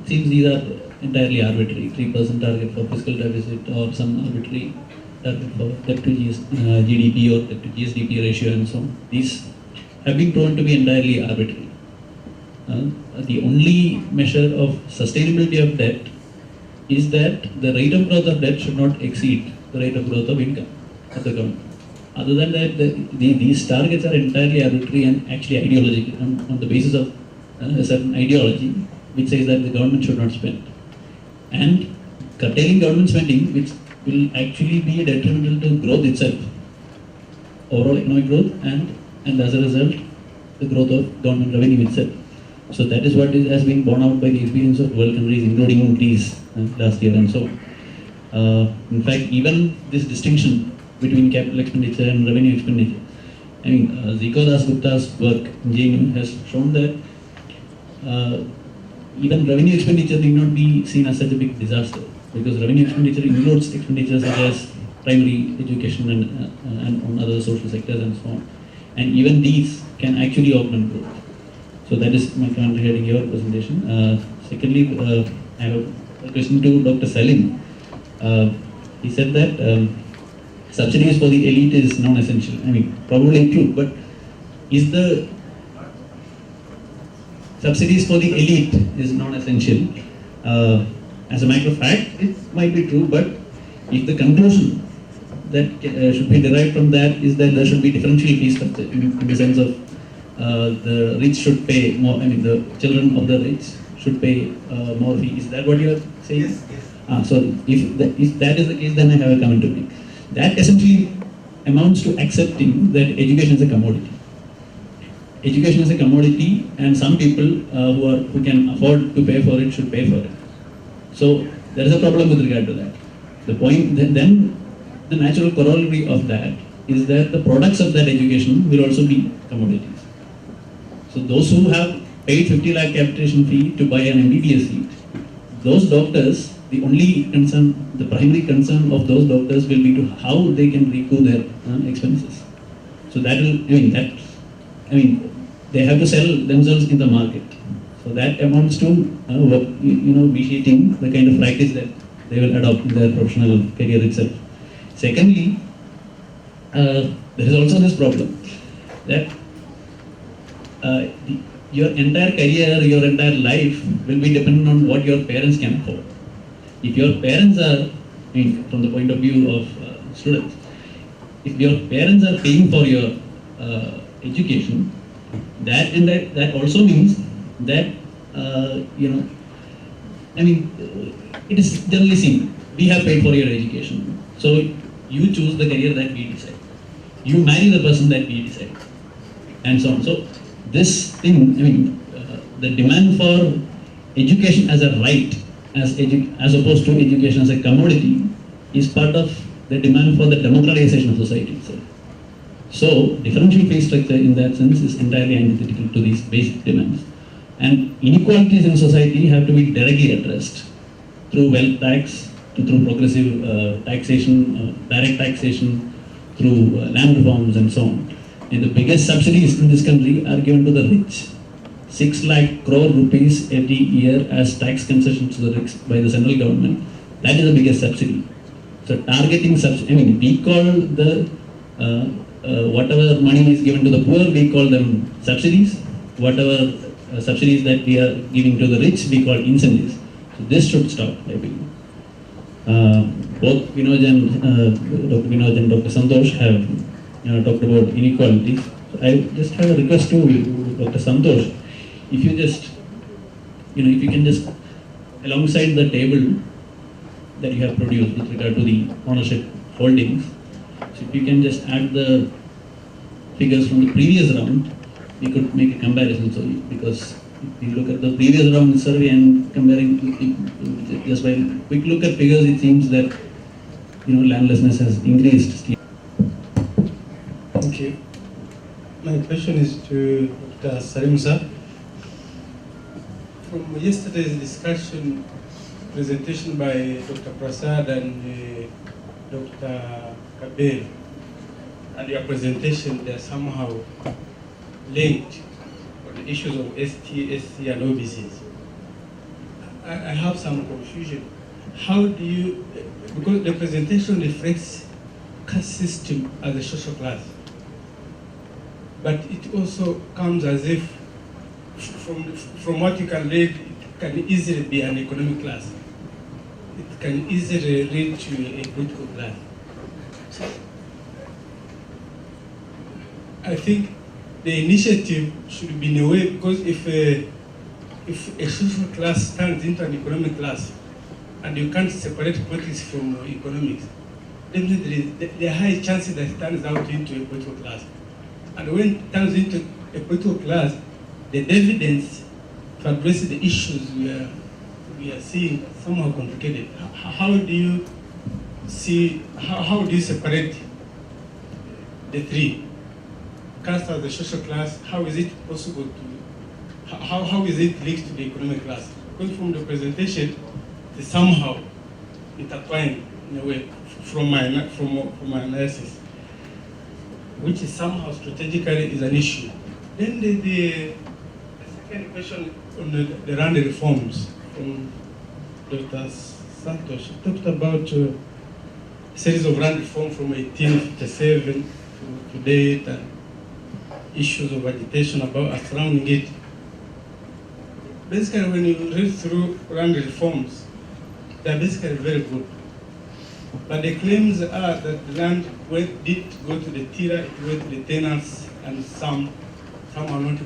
it seems these are entirely arbitrary. 3% target for fiscal deficit, or some arbitrary target for debt to GDP or debt to GSDP ratio and so on. These have been proven to be entirely arbitrary. The only measure of sustainability of debt is that the rate of growth of debt should not exceed the rate of growth of income of the government. Other than that, these targets are entirely arbitrary and actually ideological, on the basis of a certain ideology which says that the government should not spend. And curtailing government spending, which will actually be detrimental to growth itself, overall economic growth, and as a result, the growth of government revenue itself. So that is what has been borne out by the experience of world countries, including Greece last year and so on. In fact, even this distinction between capital expenditure and revenue expenditure, Ziko Dasgupta's work in JNU has shown that even revenue expenditure need not be seen as such a big disaster, because revenue expenditure includes expenditures such as primary education and on other social sectors and so on. And even these can actually augment growth. So that is my comment regarding your presentation. Secondly, I have a question to Dr. Salim. He said that subsidies for the elite is non-essential. Probably true, but is the subsidies for the elite is non-essential? As a matter of fact, it might be true, but if the conclusion that should be derived from that is that there should be differential fee structure in the sense of the rich should pay more, the children of the rich should pay more fee. Is that what you are saying? Yes. So if that is the case, then I have a comment to make. That essentially amounts to accepting that education is a commodity. Education is a commodity, and some people who can afford to pay for it should pay for it. So there is a problem with regard to that. The point then the natural corollary of that is that the products of that education will also be commodities. So those who have paid 50 lakh capitation fee to buy an MBBS seat, those doctors, the primary concern of those doctors will be to how they can recoup their expenses. So that will, they have to sell themselves in the market. So that amounts to vitiating the kind of practice that they will adopt in their professional career itself. Secondly, there is also this problem that your entire career, your entire life will be dependent on what your parents can afford. If your parents are, from the point of view of students, if your parents are paying for your education, that also means that it is generally seen, we have paid for your education, so you choose the career that we decide, you marry the person that we decide, and so on. So this thing, the demand for education as a right, as opposed to education as a commodity, is part of the demand for the democratization of society itself. So differential pay structure in that sense is entirely antithetical to these basic demands. And inequalities in society have to be directly addressed through wealth tax, through progressive taxation, direct taxation, through land reforms and so on. And the biggest subsidies in this country are given to the rich. 6 lakh crore rupees every year as tax concessions to the rich by the central government. That is the biggest subsidy. So targeting subsidy, we call the whatever money is given to the poor, we call them subsidies. Whatever subsidies that we are giving to the rich, we call incentives. So this should stop, I believe. Both Dr. Vinod and Dr. Santosh have talked about inequality. So I just have a request to Dr. Santosh, if you just, if you can just, alongside the table that you have produced with regard to the ownership holdings, so if you can just add the figures from the previous round, we could make a comparison. So because if you look at the previous round survey and comparing, just by quick look at figures, it seems that landlessness has increased. Thank you. My question is to Dr. Salim sir. From yesterday's discussion, presentation by Dr. Prasad and Dr. Kabir, and your presentation, they are somehow linked on the issues of ST, SC, and OBCs. I have some confusion. How do you, because the presentation reflects caste system as a social class, but it also comes as if, from what you can read, it can easily be an economic class. It can easily lead to a political class. So, I think the initiative should be in a way, because if a social class turns into an economic class, and you can't separate politics from economics, then there are high chances that it turns out into a political class. And when it turns into a political class, the evidence to address the issues we are seeing somehow complicated. How do you see, how do you separate the three? Caste as a social class, how is it possible to, how is it linked to the economic class? Because from the presentation, they somehow intertwined in a way from my analysis, which is somehow strategically is an issue. Then the second question on the land reforms from Dr. Santosh talked about a series of land reform from 1857 to date and issues of agitation about surrounding it. Basically, when you read through land reforms, they're basically very good. But the claims are that the land did go to the tiller, it went to the tenants, and some are not.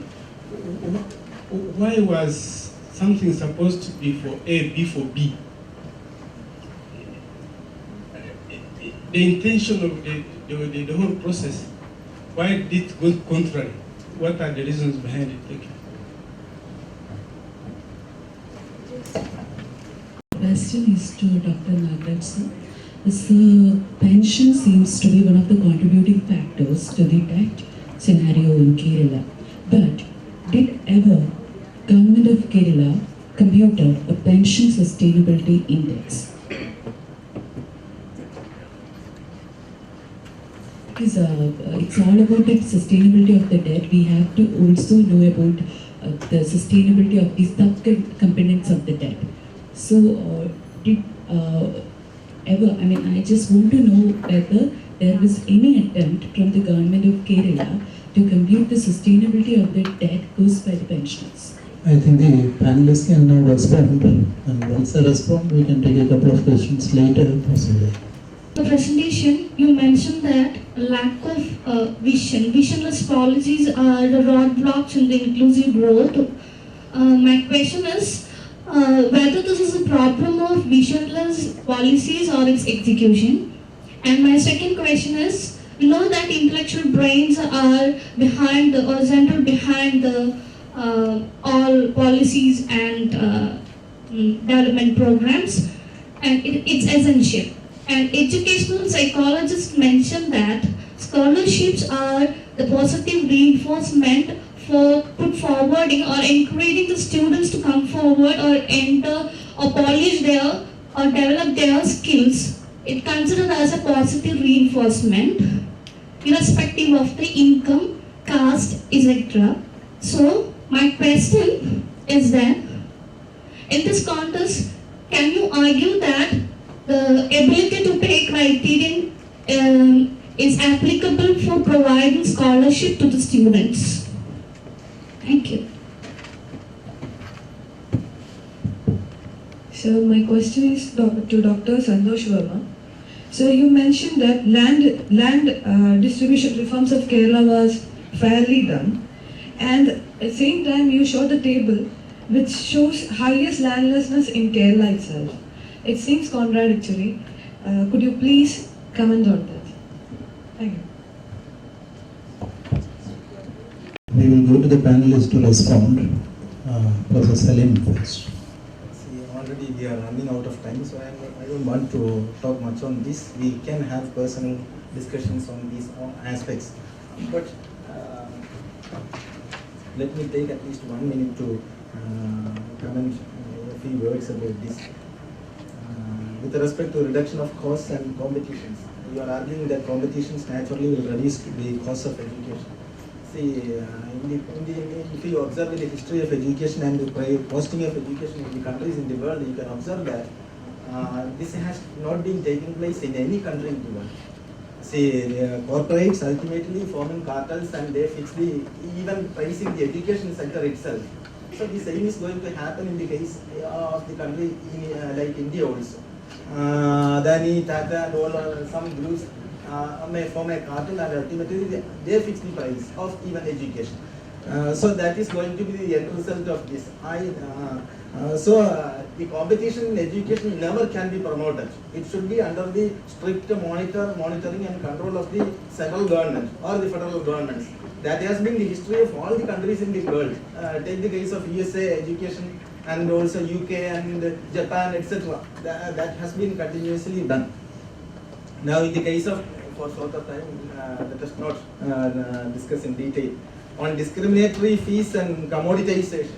Why was something supposed to be for A, B for B? The intention of the whole process, why did it go contrary? What are the reasons behind it? Thank you. Question is to Dr. Nagaraj sir. So pension seems to be one of the contributing factors to the debt scenario in Kerala. But did ever Government of Kerala compute a pension sustainability index? Because it's all about the sustainability of the debt. We have to also know about the sustainability of the sub-components of the debt. So, did ever, I mean, I just want to know whether there was any attempt from the government of Kerala to compute the sustainability of the debt caused by the pensioners. I think the panelists can now respond, and once they respond, we can take a couple of questions later, possibly. The presentation, you mentioned that lack of visionless policies are the roadblocks in the inclusive growth. My question is whether this is a problem of visionless policies or its execution. And my second question is, we know that intellectual brains are behind the, or central behind the all policies and development programs, and it's essential. And educational psychologists mention that scholarships are the positive reinforcement for put forwarding or encouraging the students to come forward or enter or polish their or develop their skills. It considered as a positive reinforcement, irrespective of the income, caste, etc. So my question is that in this context, can you argue that the ability to pay criterion is applicable for providing scholarship to the students? Thank you. So my question is to Dr. Santosh Verma. So you mentioned that land distribution reforms of Kerala was fairly done, and at the same time you showed the table which shows highest landlessness in Kerala itself. It seems contradictory. Could you please comment on that? Thank you. We will go to the panelists to respond. Professor Salim first. See, already we are running out of time, so I don't want to talk much on this. We can have personal discussions on these aspects. But let me take at least 1 minute to comment a few words about this. With respect to reduction of costs and competitions, you are arguing that competitions naturally will reduce the cost of education. See, if you observe the history of education and the costing of education in the countries in the world, you can observe that this has not been taking place in any country in the world. See, corporates ultimately forming cartels, and they fix the even pricing the education sector itself. So the same is going to happen in the case of the country like India also. Dani, Tata, and all some groups may form a cartel, and ultimately they fix the price of even education. So that is going to be the end result of this. The competition in education never can be promoted. It should be under the strict monitoring and control of the central government or the federal governments. That has been the history of all the countries in the world. Take the case of USA education, and also UK and Japan, etc. That has been continuously done. Now in the case of, for short of time, let us not discuss in detail on discriminatory fees and commoditization.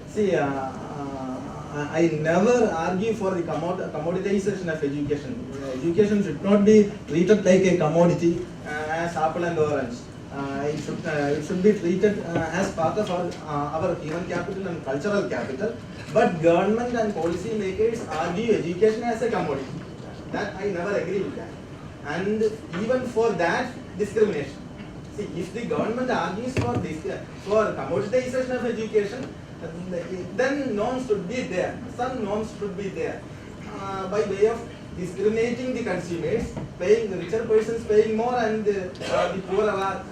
See, I never argue for the commoditization of education. Education should not be treated like a commodity as apple and orange. It should be treated as part of our human capital and cultural capital. But government and policy makers argue education as a commodity. That I never agree with that. And even for that, discrimination. See, if the government argues for commoditization of education, then norms should be there. Some norms should be there by way of discriminating the consumers, paying the richer persons paying more, and the poorer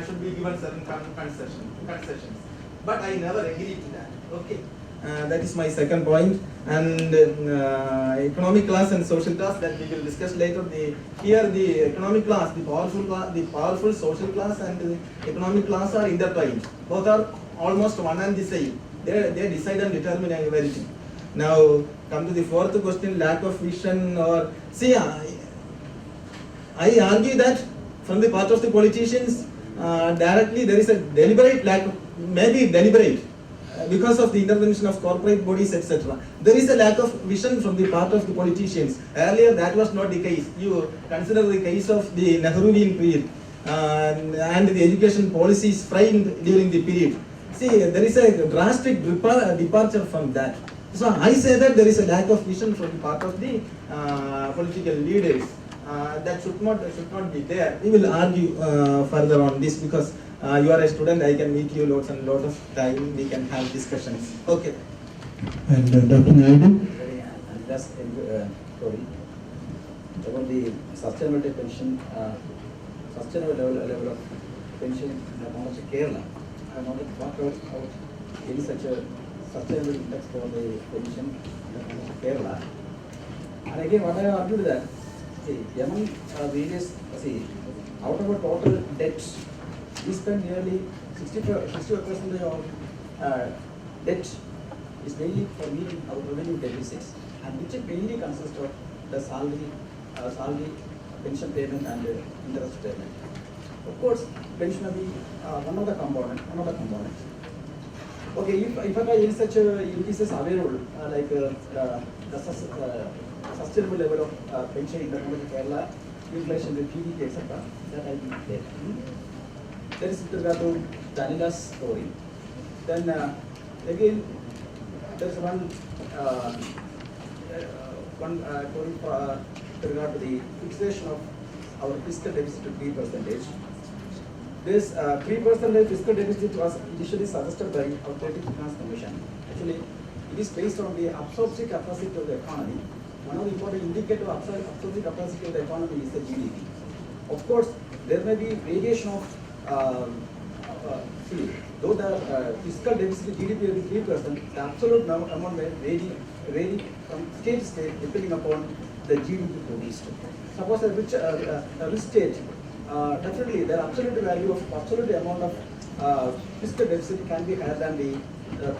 should be given certain concessions. But I never agree to that. Okay, that is my second point. And economic class and social class, that we will discuss later. Here the economic class, the powerful social class and the economic class are intertwined. Both are almost one and the same. They decide and determine everything. Now come to the fourth question, lack of vision. Or see, I argue that from the part of the politicians, directly there is a deliberate lack, maybe deliberate, because of the intervention of corporate bodies, etc. There is a lack of vision from the part of the politicians. Earlier that was not the case. You consider the case of the Nehruvian period and the education policies framed during the period. See, there is a drastic departure from that. So I say that there is a lack of vision from the part of the political leaders. That should not be there. We will argue further on this because you are a student. I can meet you lots and lots of time. We can have discussions. Okay. And Dr. Naidu? And just sorry about the sustainability pension, sustainable level of pension in the monarch of Kerala. I want to talk about any such a sustainable index for the pension in the monarch of Kerala. And again, what I argued that, see, among various, out of a total debt, we spend nearly 65% of debt is mainly for meeting our revenue deficits, and which mainly consists of the salary, pension payment, and interest payment. Of course, pension will be one of the components. Okay, if I is such a indices available, like the sustainable level of pension in the Kerala, inflation, the PDT, etc., that I think there. That is with regard to Danila's story. Then again, there is one story with regard to the fixation of our fiscal deficit to 3%. This 3% fiscal deficit was initially suggested by our Credit Finance Commission. Actually, it is based on the absorptive capacity of the economy. One of the important indicators of absorptive capacity of the economy is the GDP. Of course, there may be variation of though the fiscal deficit GDP is 3%, the absolute amount may vary from state to state depending upon the GDP produced. Suppose a rich state, definitely the absolute amount of fiscal deficit can be higher than the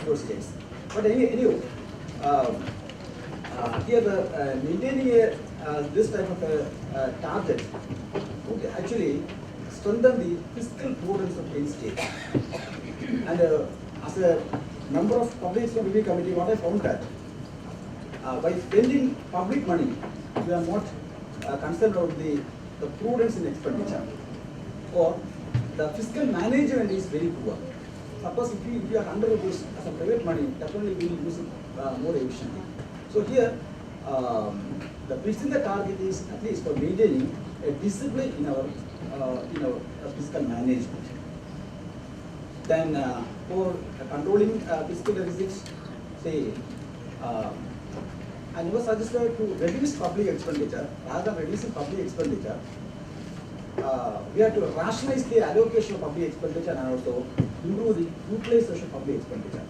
poor states. But anyway, here maintaining this type of a target would actually strengthen the fiscal prudence of any state. And as a member of Public Review Committee, what I found that by spending public money, we are not concerned about the prudence in expenditure, or the fiscal management is very poor. Suppose if you are 100 rupees as a private money, definitely we will use it more efficiently. So here, the fixing the target is at least for maintaining a discipline in our fiscal management. Then for controlling fiscal deficits, say, I never suggested to reduce public expenditure. Rather than reducing public expenditure, we have to rationalize the allocation of public expenditure and also improve the utilization of public expenditure.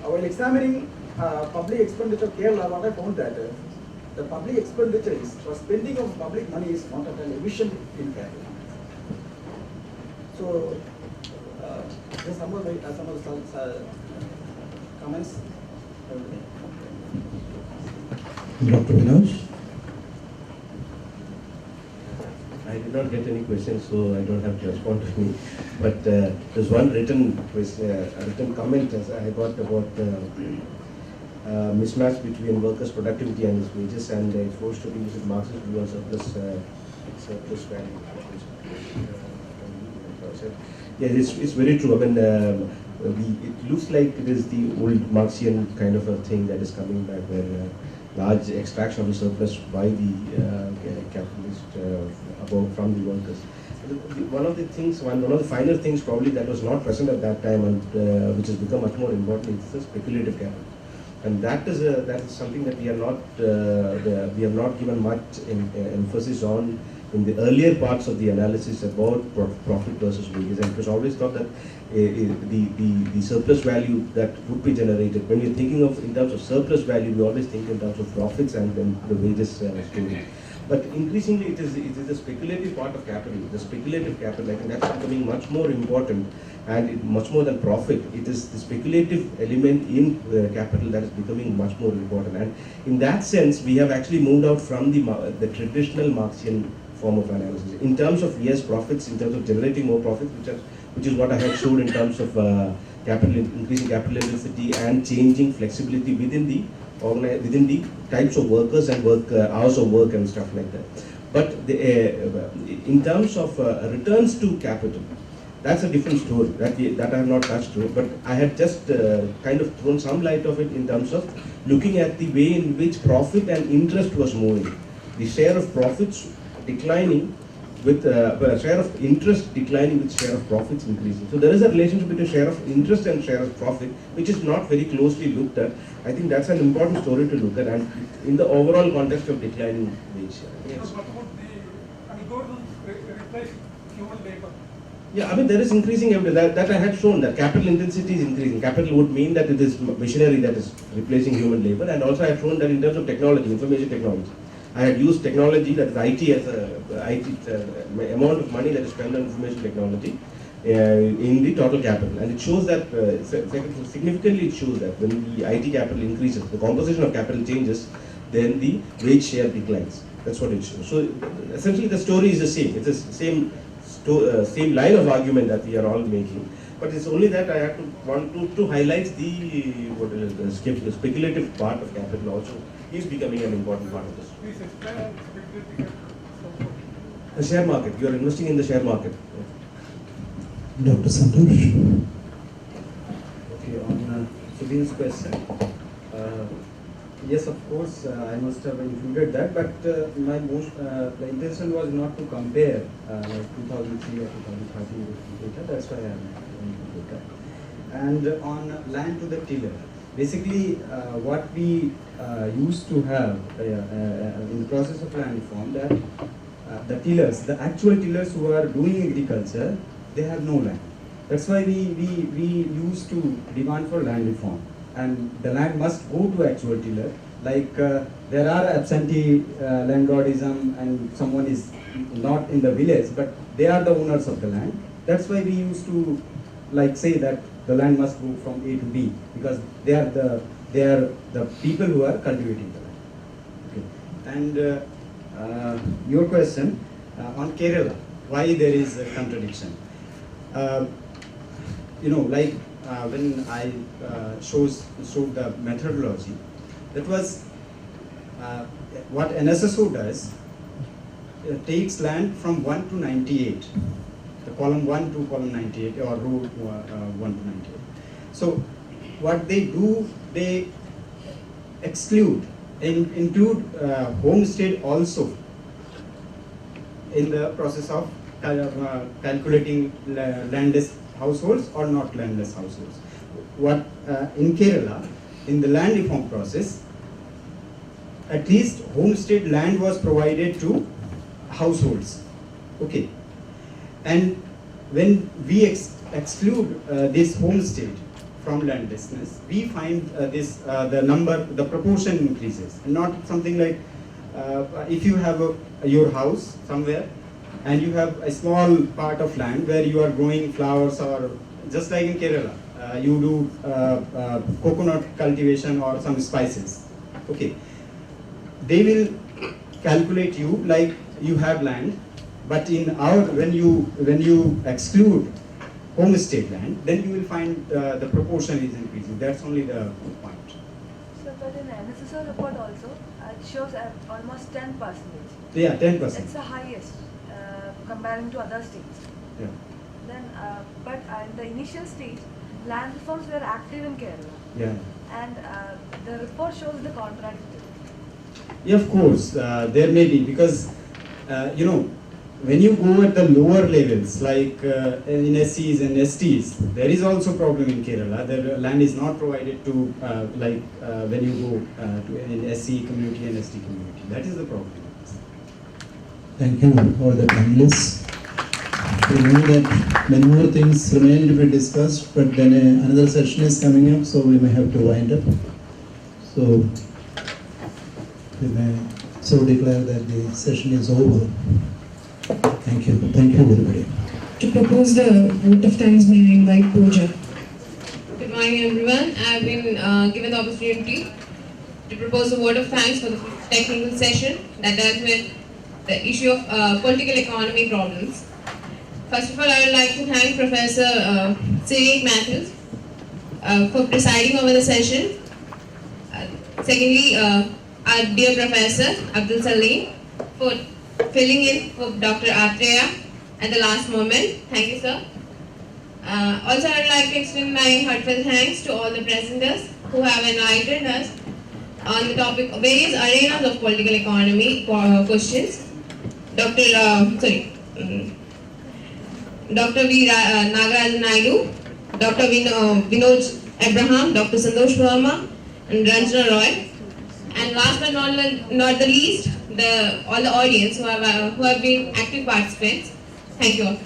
While examining public expenditure of Kerala, what I found that the public expenditure is, for spending of public money is not at all efficient in Kerala. So, some of the comments. Dr. Vinod? I did not get any questions, so I don't have to respond to me. But there's one written comment as I got about mismatch between workers' productivity and his wages, and it forced to be used Marxist view on surplus value. Yeah, it's very true. I mean, it looks like it is the old Marxian kind of a thing that is coming back, where large extraction of the surplus by the capitalist from the workers. One of the finer things probably that was not present at that time, and which has become much more important, is the speculative capital. And that is something that we have not given much emphasis on in the earlier parts of the analysis about profit versus wages. And it was always thought that the surplus value that would be generated, when you're thinking of in terms of surplus value, we always think in terms of profits and then the wages story. But increasingly, it is the speculative part of capital, the speculative capital, and that's becoming much more important, and much more than profit. It is the speculative element in capital that is becoming much more important. And in that sense, we have actually moved out from the traditional Marxian form of analysis. In terms of yes, profits, in terms of generating more profits, which is what I had showed in terms of increasing capital intensity and changing flexibility within the types of workers and hours of work and stuff like that. But in terms of returns to capital, that's a different story that I have not touched to. But I had just kind of thrown some light of it in terms of looking at the way in which profit and interest was moving. The share of profits declining with share of interest declining with share of profits increasing. So there is a relationship between share of interest and share of profit, which is not very closely looked at. I think that's an important story to look at, and in the overall context of declining wage share. Yes. So what about the algorithm replace human labor? Yeah, I mean there is increasing evidence that I had shown that capital intensity is increasing. Capital would mean that it is machinery that is replacing human labor, and also I have shown that in terms of technology, information technology, I had used technology, that is IT as amount of money that is spent on information technology in the total capital, and it shows that significantly it shows that when the IT capital increases, the composition of capital changes, then the wage share declines. That's what it shows. So essentially the story is the same. It's the same line of argument that we are all making. But it's only that I have to want to highlight the speculative part of capital also is becoming an important part of this. Please explain speculative capital. The share market. You are investing in the share market. Dr. Santosh. Okay, on Subin's question. Yes, of course, I must have included that, but my the intention was not to compare like 2003 or 2013 with data. That's why I included that. And on land to the tiller, basically what we used to have in the process of land reform, that the tillers, the actual tillers who are doing agriculture, they have no land. That's why we used to demand for land reform. And the land must go to actual tiller. Like there are absentee landlordism, and someone is not in the village, but they are the owners of the land. That's why we used to like say that the land must go from A to B, because they are the people who are cultivating the land. Okay. And your question on Kerala, why there is a contradiction? Like when I showed the methodology, that was what NSSO does, takes land from 1 to 98, the column 1 to column 98, or row 1 to 98. So what they do, they exclude and include homestead also in the process of calculating landless households or not landless households. What in Kerala, in the land reform process, at least homestead land was provided to households. Okay. And when we exclude this homestead from landlessness, we find the proportion increases, and not something like if you have your house somewhere and you have a small part of land where you are growing flowers, or just like in Kerala, you do coconut cultivation or some spices. Okay, they will calculate you like you have land, but in when you exclude homestead land, then you will find the proportion is increasing. That's only the point. So, but in NSSO report also, it shows almost 10%. Yeah, 10%. It's the highest comparing to other states. Yeah. Then, but in the initial stage, land reforms were active in Kerala. Yeah. And the report shows the contradictory. Yeah, of course, there may be, because when you go at the lower levels, like in SCs and STs, there is also problem in Kerala. The land is not provided to when you go to an SC community and ST community. That is the problem. Thank you all the panelists. We know that many more things remain to be discussed, but then another session is coming up, so we may have to wind up. So we may so declare that the session is over. Thank you. Thank you, everybody. To propose the vote of thanks, may I invite Pooja. Good morning, everyone. I have been given the opportunity to propose a vote of thanks for the technical session that dealt with the issue of political economy problems. First of all, I would like to thank Professor Cyril Matthews for presiding over the session. Secondly, our dear Professor Abdul Salim for filling in for Dr. Athreya at the last moment. Thank you, sir. Also, I would like to extend my heartfelt thanks to all the presenters who have enlightened us on the topic of various arenas of political economy questions. Dr. V. Nagarajan Naidu, Dr. Vinod Abraham, Dr. Santosh Verma, and Ranjana Roy. And last but not the least, all the audience who have been active participants. Thank you all.